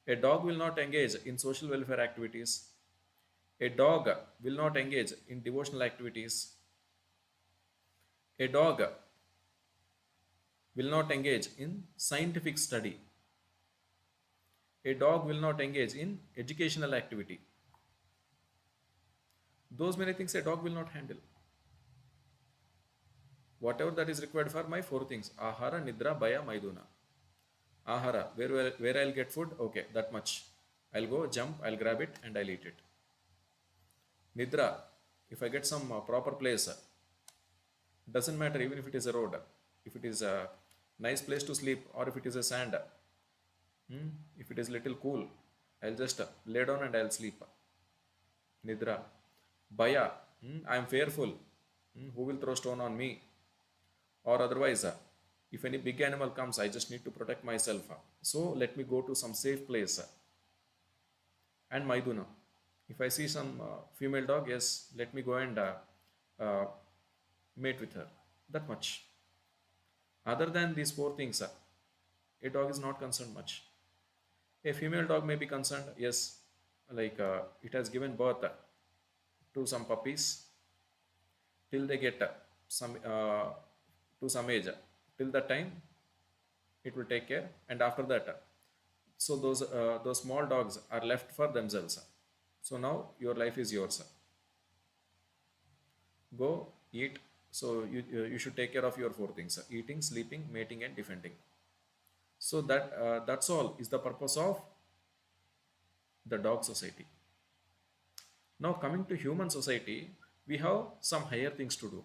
A dog will not engage in social welfare activities. A dog will not engage in devotional activities. A dog will not engage in scientific study. A dog will not engage in educational activity. Those many things a dog will not handle. Whatever that is required for my four things: Ahara, Nidra, Baya, Maiduna. Ahara, where I'll get food, okay, that much. I'll go, jump, I'll grab it, and I'll eat it. Nidra, if I get some proper place, doesn't matter even if it is a road, if it is a nice place to sleep, or if it is a sand, if it is little cool, I'll just lay down and I'll sleep. Nidra. Baya, I am fearful. Who will throw stone on me? Or otherwise, if any big animal comes, I just need to protect myself. So let me go to some safe place. And Maiduna. If I see some female dog, yes, let me go and uh, mate with her. That much. Other than these four things, a dog is not concerned much. A female dog may be concerned, yes, like it has given birth to some puppies till they get some to some age. Till that time, it will take care, and after that, so those small dogs are left for themselves. So now your life is yours. Go eat. So you should take care of your four things: eating, sleeping, mating, and defending. So that's all is the purpose of the dog society. Now coming to human society, we have some higher things to do.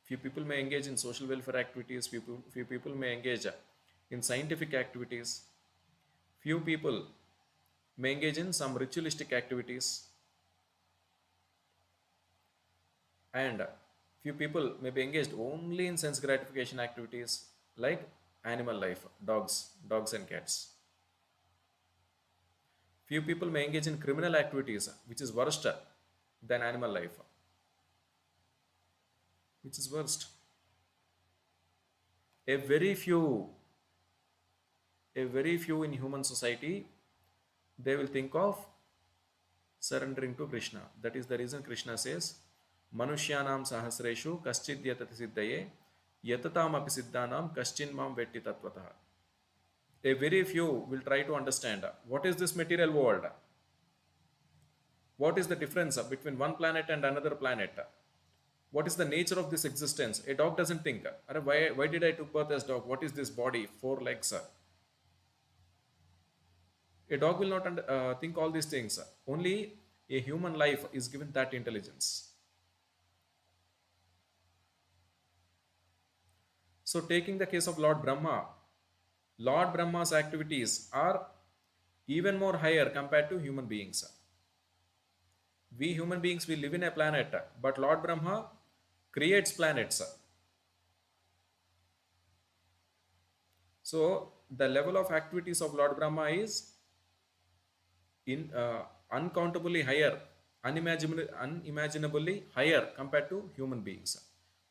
Few people may engage in social welfare activities, few people may engage in scientific activities, few people may engage in some ritualistic activities, and few people may be engaged only in sense gratification activities like animal life, dogs and cats. Few people may engage in criminal activities, which is worse than animal life, which is worst. A very few, a very few in human society, they will think of surrendering to Krishna. That is the reason Krishna says, Manushyanam sahasreshu kaschid yatati siddhaye yatatam api siddhanam kaschin mam vetti tatvataha. A very few will try to understand what is this material world? What is the difference between one planet and another planet? What is the nature of this existence? A dog doesn't think, why did I took birth as dog? What is this body? Four legs. A dog will not think all these things. Only a human life is given that intelligence. So taking the case of Lord Brahma's activities are even more higher compared to human beings. We human beings, we live in a planet, but Lord Brahma, creates planets. So the level of activities of Lord Brahma is uncountably higher, unimaginably higher compared to human beings.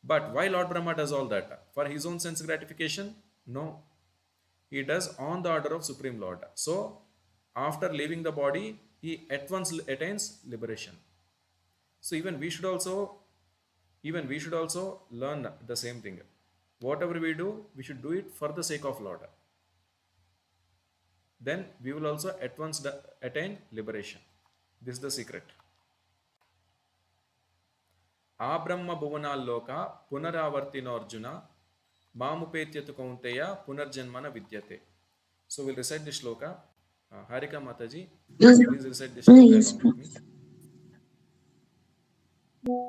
But why Lord Brahma does all that? For his own sense gratification? No. He does on the order of Supreme Lord. So, after leaving the body, he at once attains liberation. So even we should also learn the same thing. Whatever we do, we should do it for the sake of Lord. Then we will also at once attain liberation. This is the secret. ఆ బ్రహ్మ భువనాల్లోక పునరావర్తినోర్జున మాముపేత్యతు కౌంతేయ పునర్జన్మన విద్యతే. So we'll recite the shloka. Harika Mataji, Yes, please recite the shloka yes, along with me. Prof.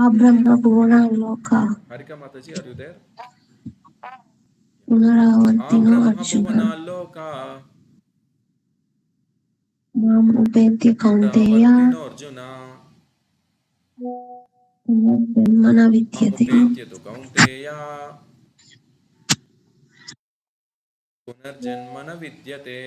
Abrahma Bhuvanaloka Harika Mataji, are you there? ఆ Punaravartino బ్రహ్మ Arjuna భువనాల్లోక Mam Upeti Kaunteya పునరావర్తినోర్జున Janmana Vidyate. మాముపేత్యతు Kaunteya పునర్జన్మన విద్యతే.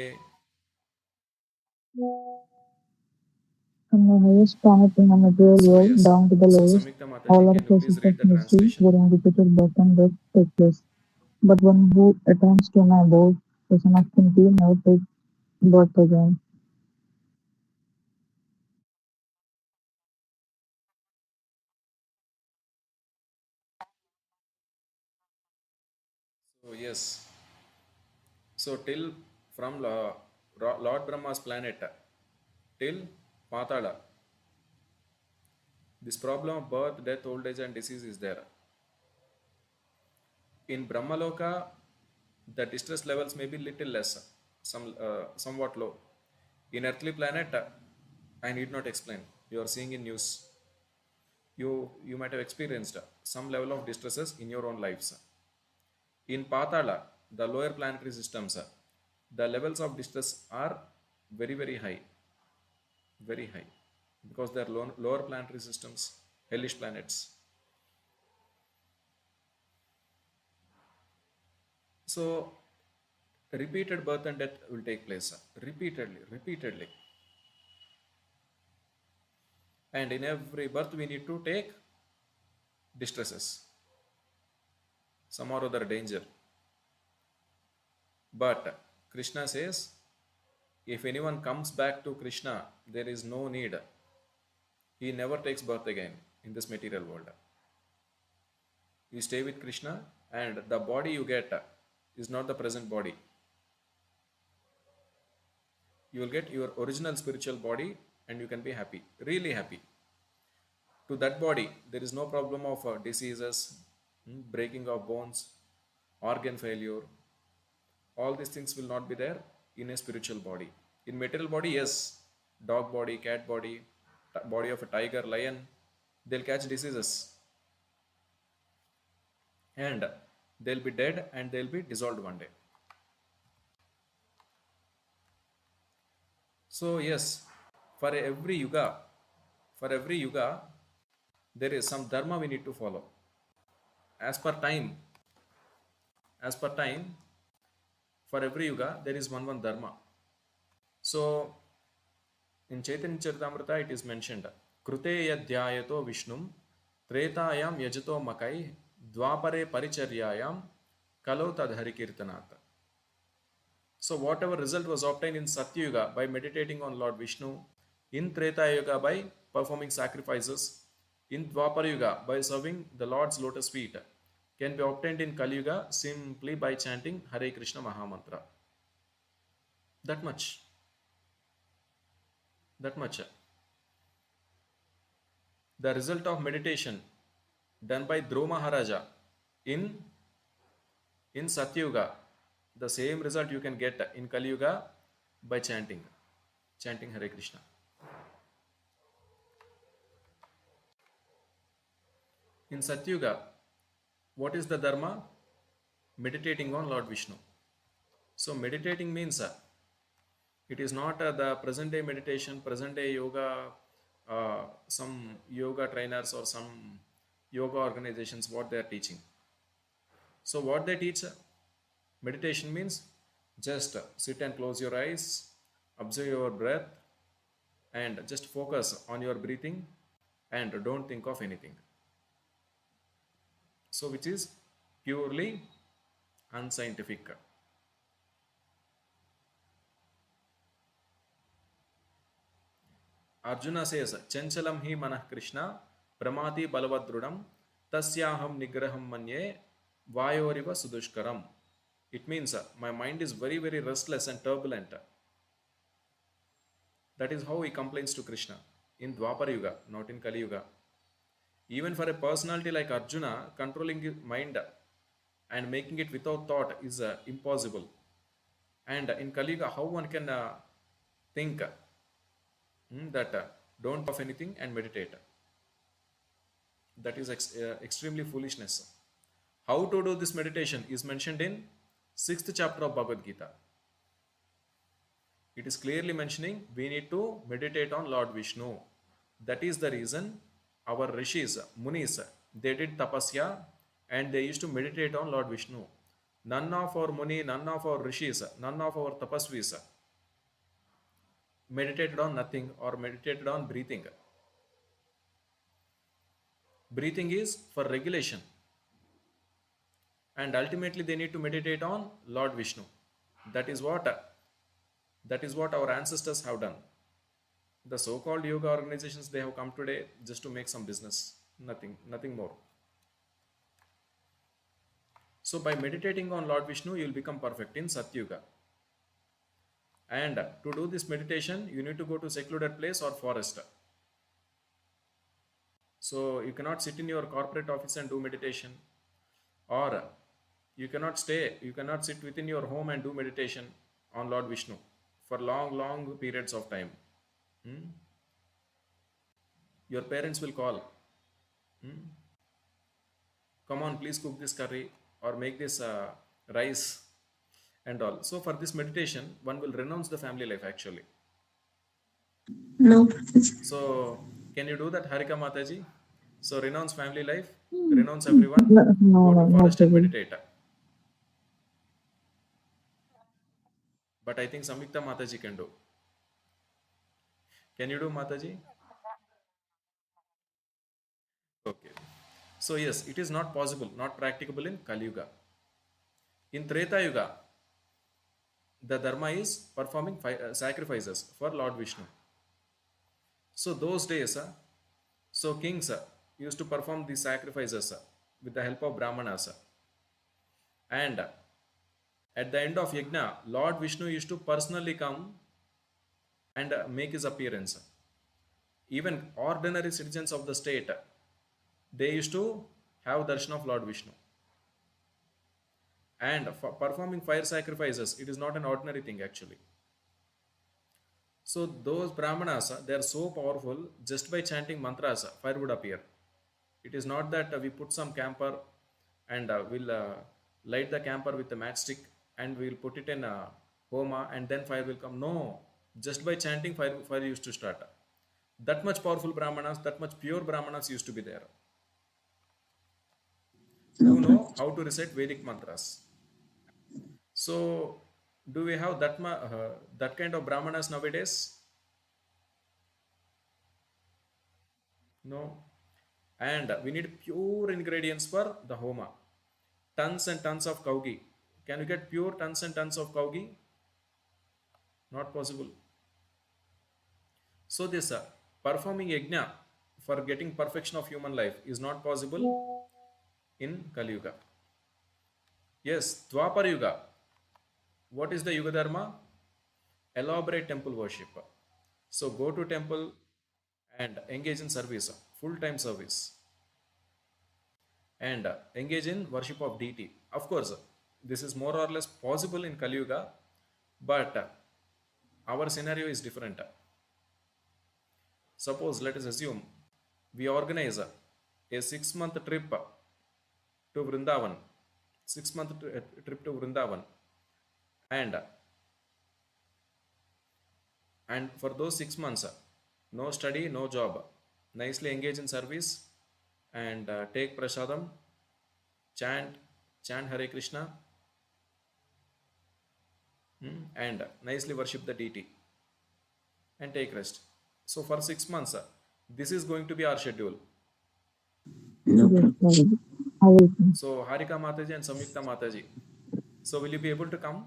From the highest planet in the material So world yes. down to the So lowest, Samyukta all Mataji, are can you please process of read the mystery translation? wherein repeated birth and death take place. But one who attends to my abode, the son of Kunti, never takes birth again. So yes. So till from Lord Brahma's planet till Patala, this problem of birth, death, old age, and disease is there. In Brahmaloka, the distress levels may be little less, somewhat low. In earthly planet, I need not explain. You are seeing in news. You might have experienced some level of distresses in your own lives. In Patala, the lower planetary systems, the levels of distress are very high, very high, because they are lower planetary systems, hellish planets. So repeated birth and death will take place repeatedly. And in every birth, we need to take distresses, some or other danger. But Krishna says, if anyone comes back to Krishna, there is no need. He never takes birth again in this material world. You stay with Krishna, and the body you get is not the present body. You will get your original spiritual body, and you can be happy, really happy. To that body, there is no problem of diseases, breaking of bones, organ failure. All these things will not be there in a spiritual body. In material body, yes, dog body, cat body, body of a tiger, lion, they'll catch diseases and they'll be dead and they'll be dissolved one day. So yes, for every yuga, for every yuga, there is some dharma we need to follow. As per time, as per time, for every yuga, there is one dharma. So in Chaitanya Charitamrita, it is mentioned, Krute yadhyayato Vishnum, Tretayam yajato makai, Dwapare paricharyayam, Kalo tadhari kirtanat. So whatever result was obtained in Satyuga by meditating on Lord Vishnu, in Treta Yuga by performing sacrifices, in Dwapara Yuga by serving the Lord's lotus feet, can be obtained in Kali Yuga simply by chanting Hare Krishna Mahamantra. That much. That much. The result of meditation done by Dhruva Maharaja in Satyuga, the same result you can get in Kali Yuga by chanting Hare Krishna. In Satyuga, what is the dharma? Meditating on Lord Vishnu. So meditating means it is not the present day meditation, present day yoga, some yoga trainers or some yoga organizations, what they are teaching. So what they teach, meditation means just sit and close your eyes, observe your breath, and just focus on your breathing and don't think of anything. So which is purely unscientific. Arjuna says, Chanchalam hi manah Krishna, pramati balavadrudam, tasyaham nigraham manye, vayoriva sudushkaram. It means my mind is very, very restless and turbulent. That is how he complains to Krishna in Dwapar Yuga, not in Kali Yuga. Even for a personality like Arjuna, controlling his mind and making it without thought is impossible. And in Kali Yuga, how one can think that don't of anything and meditate? That is extremely foolishness. How to do this meditation is mentioned in 6th chapter of Bhagavad Gita. It is clearly mentioning we need to meditate on Lord Vishnu. That is the reason our rishis, munis, they did tapasya and they used to meditate on Lord Vishnu. None of our muni, none of our rishis, none of our tapasvis meditated on nothing or meditated on breathing. Breathing is for regulation, and ultimately they need to meditate on Lord Vishnu. That is what our ancestors have done. The so-called yoga organizations, they have come today just to make some business, nothing more. So by meditating on Lord Vishnu, you will become perfect in Satyuga. And to do this meditation, you need to go to secluded place or forest. So you cannot sit in your corporate office and do meditation, or you cannot sit within your home and do meditation on Lord Vishnu for long periods of time. Your parents will call, come on, please cook this curry or make this rice and all. So for this meditation, one will renounce the family life actually. No. So can you do that, Harika Mataji? So renounce family life, renounce everyone, No, no, go to no, not forest and really. meditate. But I think Samyukta Mataji can do. Can you do, Mataji? Okay. So yes, it is not possible, not practicable in Kali Yuga. In Treta Yuga, the Dharma is performing sacrifices for Lord Vishnu. So those days, so kings used to perform these sacrifices with the help of Brahmanas. And at the end of Yajna, Lord Vishnu used to personally come and make his appearance. Even ordinary citizens of the state, they used to have darshan of Lord Vishnu. And for performing fire sacrifices, it is not an ordinary thing actually. So those brahmanas, they are so powerful, just by chanting mantras, fire would appear. It is not that we put some camper and we'll light the camper with a matchstick and we'll put it in a homa and then fire will come. No, just by chanting fire used to start. That much powerful brahmanas, that much pure brahmanas used to be there, who Okay. know how to recite Vedic mantras. So, do we have that kind of brahmanas nowadays? No. And we need pure ingredients for the homa. Tons and tons of cow ghee. Can you get pure tons and tons of cow ghee? Not possible. So this performing yajna for getting perfection of human life is not possible in Kali Yuga. Yes, Dwapar Yuga. What is the Yuga Dharma? Elaborate temple worship. So go to temple and engage in service, full-time service, and engage in worship of deity. Of course, this is more or less possible in Kali Yuga, but our scenario is different. Suppose, let us assume we organize a 6-month trip to Vrindavan, 6-month trip to Vrindavan, and for those 6 months, no study, no job, nicely engage in service and take prasadam, chant, chant Hare Krishna, and nicely worship the deity and take rest. So for 6 months, this is going to be our schedule. Yes, No problem. Prabhuji. I will come. So Harika Mataji and Samyukta Mataji. So will you be able to come?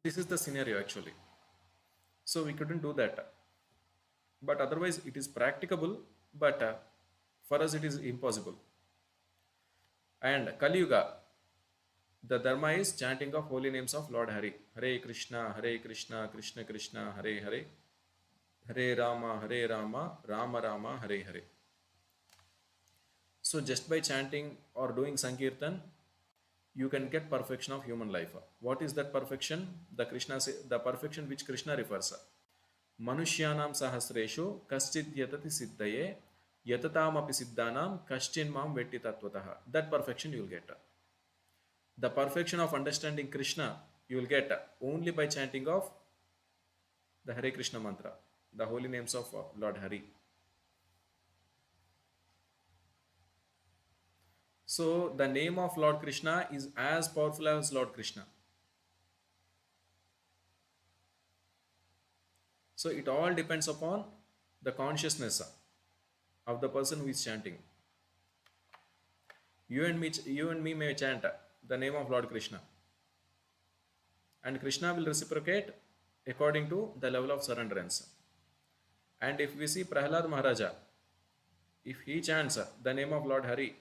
This is the scenario actually. So we couldn't do that. But otherwise it is practicable, but for us it is impossible. And Kali Yuga, the Dharma is chanting of holy names of Lord Hari. Hare Krishna, Hare Krishna, Krishna Krishna, Hare Hare, Hare Rama, Hare Rama, Rama Rama, Hare Hare. So just by chanting or doing Sankirtan, you can get perfection of human life. What is that perfection? The perfection which Krishna refers. Manushyanam sahasreshu kaschid yatati siddhaye yatatam siddhanam kaschin mam vetti tattvataha. That perfection you will get. The perfection of understanding Krishna you will get only by chanting of the Hare Krishna mantra, the holy names of Lord Hari. So the name of Lord Krishna is as powerful as Lord Krishna. So it all depends upon the consciousness of the person who is chanting. You and me may chant the name of Lord Krishna, and Krishna will reciprocate according to the level of surrenderance. And if we see Prahlad Maharaja, if he chants the name of Lord Hari,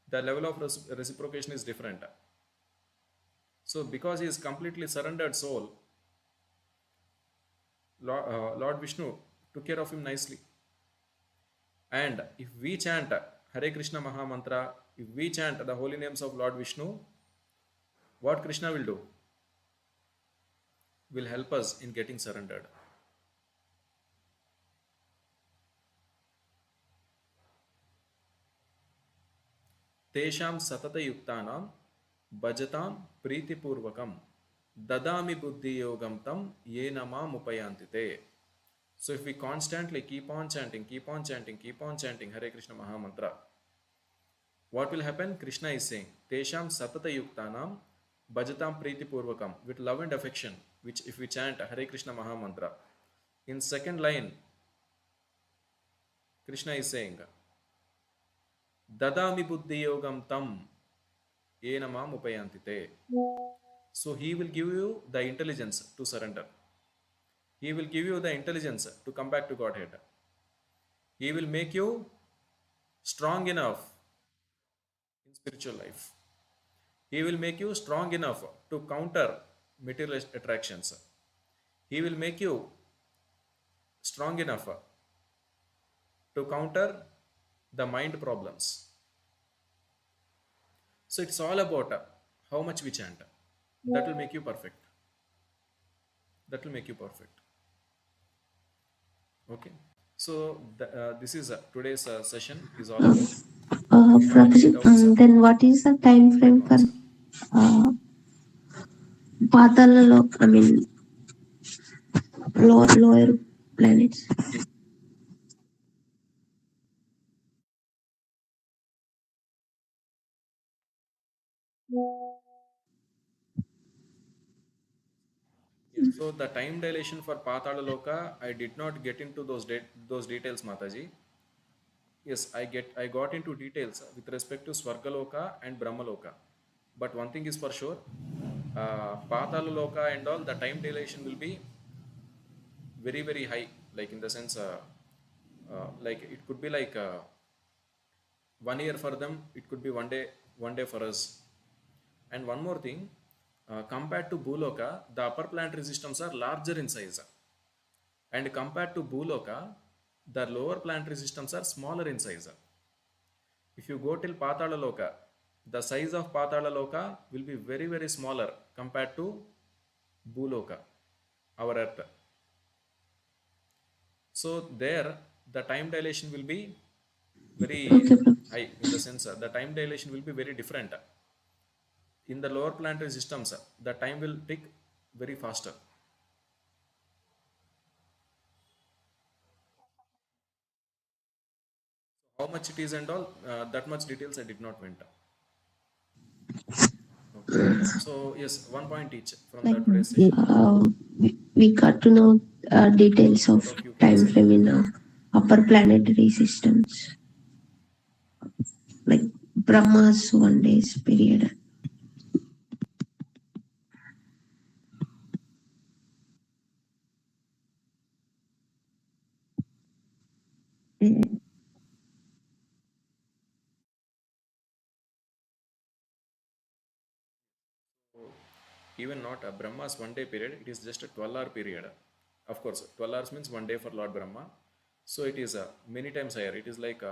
the level of reciprocation is different. So because he is completely surrendered soul, Lord Vishnu took care of him nicely. And if we chant Hare Krishna Maha Mantra, if we chant the holy names of Lord Vishnu, what Krishna will do? Will help us in getting surrendered. Tesham satata yuktanam bhajatam pritipurvakam dadami buddhi yogam tam ye namam upayantite. So if we constantly keep on chanting, keep on chanting, keep on chanting Hare Krishna Maha Mantra, what will happen? Krishna is saying, Tesham satata yuktanam bhajatam priti purvakam, with love and affection, which if we chant Hare Krishna Maha Mantra. In second line, Krishna is saying, Dadami buddhi yogam tam ye namam upayantite. So he will give you the intelligence to surrender. He will give you the intelligence to come back to Godhead. He will make you strong enough in spiritual life. He will make you strong enough to counter material attractions. He will make you strong enough to counter the mind problems. So it's all about how much we chant. That will make you perfect. That will make you perfect. Okay. So this is today's session is all about. If you have any Prabhuji, doubts, then what is the time try frame to for answer. uh, Patala, I mean, lower planets? Yes. So the time dilation for Patala Loka, I did not get into those details, Mataji. Yes, I got into details with respect to Swargaloka and Brahmaloka. But one thing is for sure, Patala Loka and all, the time dilation will be very, very high. Like in the sense, like it could be like 1 year for them, it could be one day for us. And one more thing, compared to Bhuloka, the upper planetary systems are larger in size. And compared to Bhuloka, the lower planetary systems are smaller in size. If you go till Patala Loka, the size of Patala Loka will be very, very smaller compared to Bhuloka, our Earth. So there, the time dilation will be very Okay, Prabhuji. high in the sense the time dilation will be very different. In the lower planetary systems, the time will take very faster. How much it is and all, that much details I did not went. Okay. So yes, 1 point each from Like the today's session. we got to know details What of of you can time say? frame in upper planetary systems, like Brahma's 1 day's period. Mm. So even not a Brahma's 1 day period, it is just a 12-hour period. Of course, 12 hours means 1 day for Lord Brahma. So it is many times higher. It is like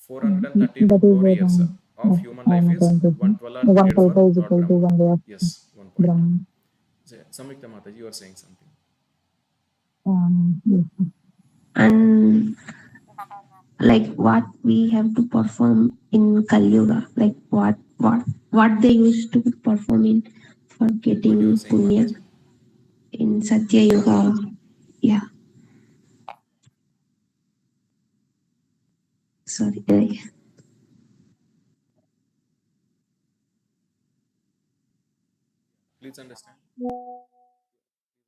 413 That is crore the years of human I am life is trying to one say. 12-hour One period for kalpa is Lord equal to Brahma. 1 day of Yes, 1 point. Brahma. Samyukta Mataji, you are saying something. Yes. And like what we have to perform in Kali Yuga, like what they used to perform in for What you are getting saying, punya Mataji? in Satya Yuga. Yeah, sorry. Please understand.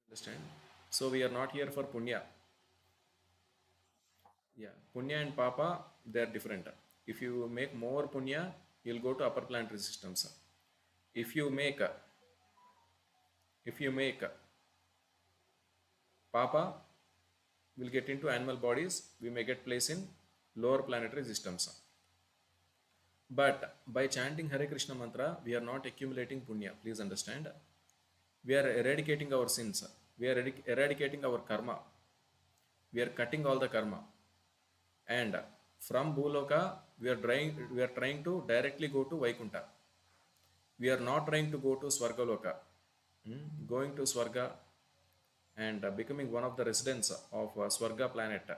Understand. So we are not here for punya. Yeah, punya and papa, they are different. If you make more punya, you'll go to upper planetary systems. If you make if you make papa, will get into animal bodies. We may get place in lower planetary systems. But by chanting Hare Krishna mantra, we are not accumulating punya. Please understand. We are eradicating our sins. We are eradicating our karma. We are cutting all the karma. And from Bhuloka, we are trying to directly go to Vaikunta. We are not trying to go to Swargaloka. Going to Swarga and becoming one of the residents of Swarga planet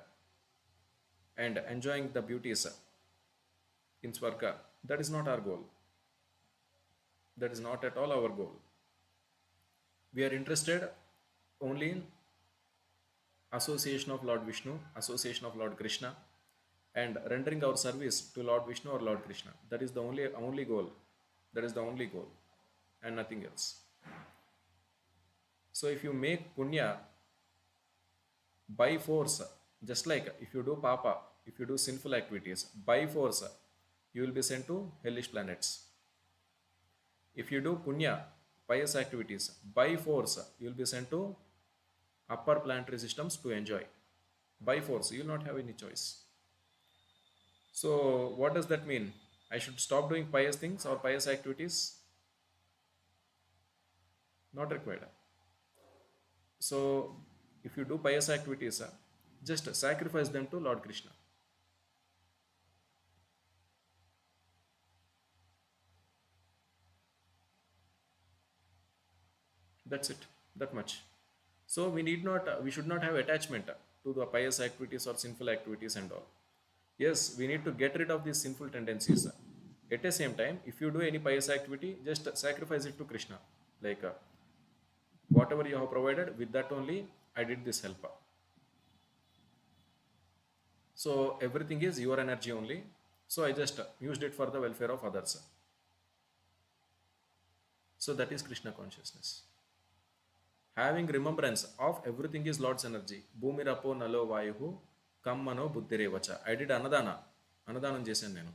and enjoying the beauties in Swarga. That is not our goal. That is not at all our goal. We are interested only in association of Lord Vishnu, association of Lord Krishna, and rendering our service to Lord Vishnu or Lord Krishna. That is the only goal. That is the only goal, and nothing else. So if you make punya by force, just like if you do papa, if you do sinful activities by force, you will be sent to hellish planets. If you do punya, pious activities by force, you will be sent to upper planetary systems to enjoy. By force, you will not have any choice. So, what does that mean? I should stop doing pious things or pious activities? Not required. So, if you do pious activities, just sacrifice them to Lord Krishna. That's it. That much. So we should not have attachment to the pious activities or sinful activities and all. Yes, we need to get rid of these sinful tendencies. At the same time, if you do any pious activity, just sacrifice it to Krishna. Like whatever you have provided, with that only I did this help. So everything is your energy only. So I just used it for the welfare of others. So that is Krishna consciousness. Having remembrance of everything is Lord's energy. Bhumirapo nalo vayuhu kammano buddhirevacha. I did anadana. Anadanam చేశాను నేను.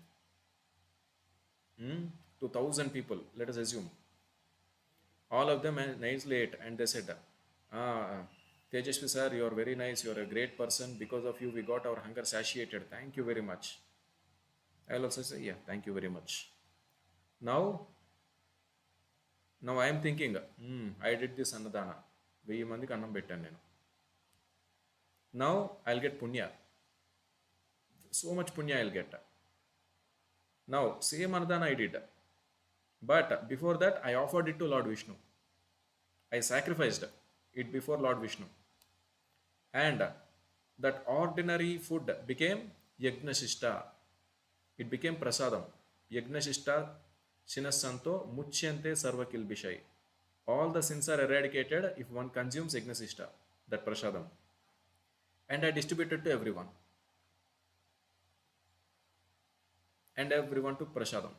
To 1,000 people, let us assume. All of them nicely ate and they said, Tejashvi sir, you are very nice, you are a great person. Because of you, we got our hunger satiated. Thank you very much. I will also say, yeah, thank you very much. Now, now I am thinking, I did this annadana. 1000 మందికి అన్నం పెట్టాను నేను. Now I'll get punya. So much punya I'll get. Now, same annadana I did. But before that, I offered it to Lord Vishnu. I sacrificed it before Lord Vishnu. And that ordinary food became Yagnashishta. It became prasadam. Yagnashishta Shinasanto Muchyante Sarva Kilbishai. All the sins are eradicated if one consumes Yajnasishta, that prasadam. And I distributed to everyone. And everyone took prasadam.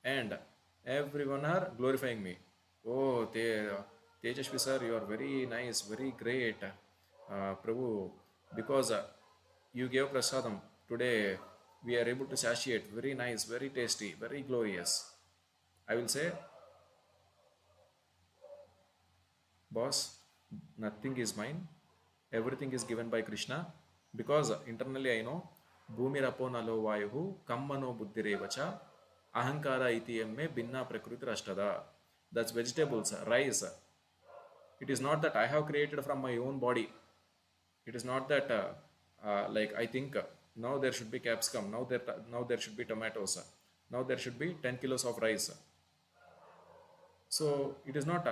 And everyone are glorifying me. Oh, Tejashvi sir, you are very nice, very great. Prabhu, because you gave prasadam today, we are able to satiate. Very nice, very tasty, very glorious. I will say, boss, nothing is mine. Everything is given by Krishna. Because internally I know, Bhumirapo nalo vayuhu kammano buddhirevacha ahankara iti emme binna prakriti rashtada. That's vegetables, rice. It is not that I have created from my own body. It is not that like I think now there should be capsicum, now there should be tomatoes, now there should be 10 kilos of rice. So it is not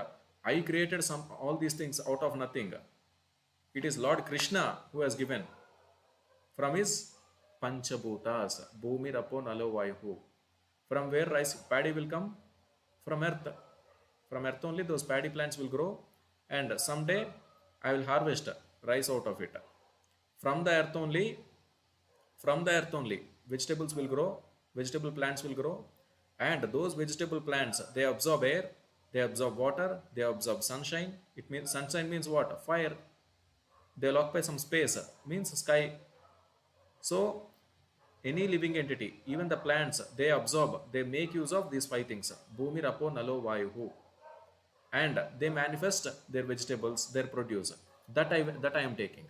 I created some all these things out of nothing. It is Lord Krishna who has given from his Panchabhutas, Bhumi Rapo Nalo Vayuhu. From where rice paddy will come? From earth. From earth only those paddy plants will grow, and someday I will harvest rice out of it. From the earth only, from the earth only, vegetables will grow, vegetable plants will grow, and those vegetable plants they absorb air, they absorb water, they absorb sunshine. It means sunshine means what? Fire. They'll occupy some space, means sky. So any living entity, even the plants, they absorb, they make use of these five things. Bhumi, Rapo, Nalo, Vayuhu. And they manifest their vegetables, their produce. That I am taking.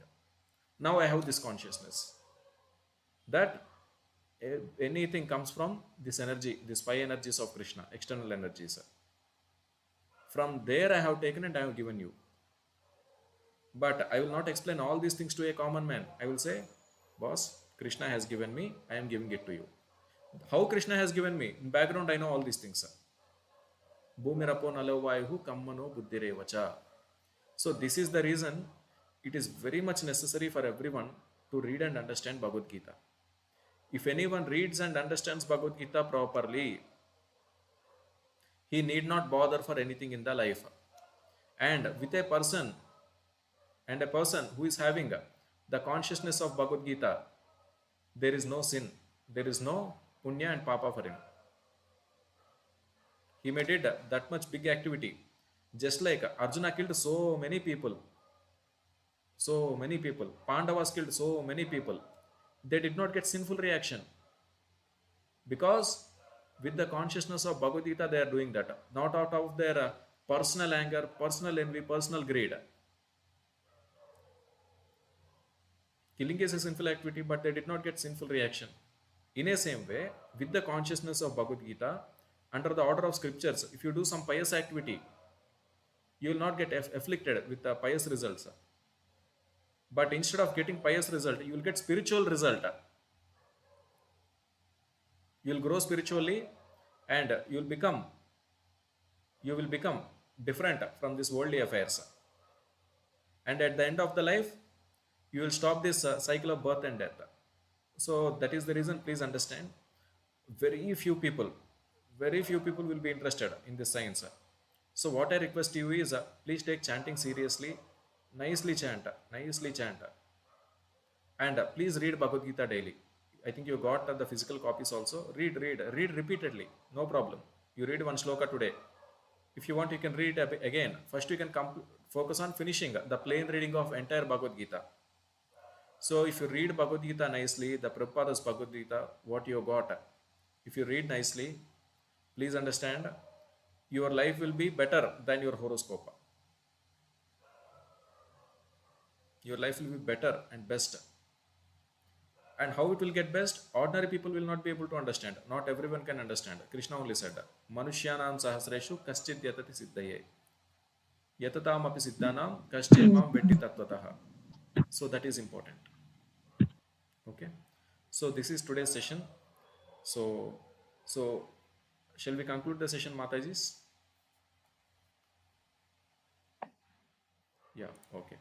Now I have this consciousness that anything comes from this energy, these five energies of Krishna, external energies. From there I have taken and I have given you. But I will not explain all these things to a common man. I will say, boss, Krishna has given me, I am giving it to you. How Krishna has given me? In background, I know all these things. Bhumirapo nalavayuhu kammano buddhirevacha. So this is the reason it is very much necessary for everyone to read and understand Bhagavad Gita. If anyone reads and understands Bhagavad Gita properly, he need not bother for anything in the life. And with a person who is having the consciousness of Bhagavad Gita, there is no sin, there is no punya and papa for him. He may did that much big activity. Just like Arjuna killed so many people. Pandavas killed so many people. They did not get sinful reaction. Because with the consciousness of Bhagavad Gita, they are doing that. Not out of their personal anger, personal envy, personal greed. Killing is a sinful activity, but they did not get sinful reaction. In a same way, with the consciousness of Bhagavad Gita, under the order of scriptures, if you do some pious activity, you will not get afflicted with the pious results. But instead of getting pious result, you will get spiritual result. You will grow spiritually, and you will become different from these worldly affairs. And at the end of the life, you will stop this cycle of birth and death. So that is the reason, please understand, very few people will be interested in this science. So what I request you is, please take chanting seriously, nicely chant, and please read Bhagavad Gita daily. I think you got the physical copies also. Read repeatedly, no problem. You read one shloka today. If you want, you can read again. First, you can focus on finishing the plain reading of entire Bhagavad Gita. So if you read Bhagavad Gita nicely, the Prabhupada's Bhagavad Gita, what you got, if you read nicely, please understand, your life will be better than your horoscope. Your life will be better and best. And how it will get best? Ordinary people will not be able to understand. Not everyone can understand. Krishna only said, Manushyanam sahasreshu kaschid yatati siddhaye. Yatatam api siddhanam kaschemam vetti tattvataha. So that is important. Okay. So this is today's session. So shall we conclude the session, Matajis? Yeah, okay.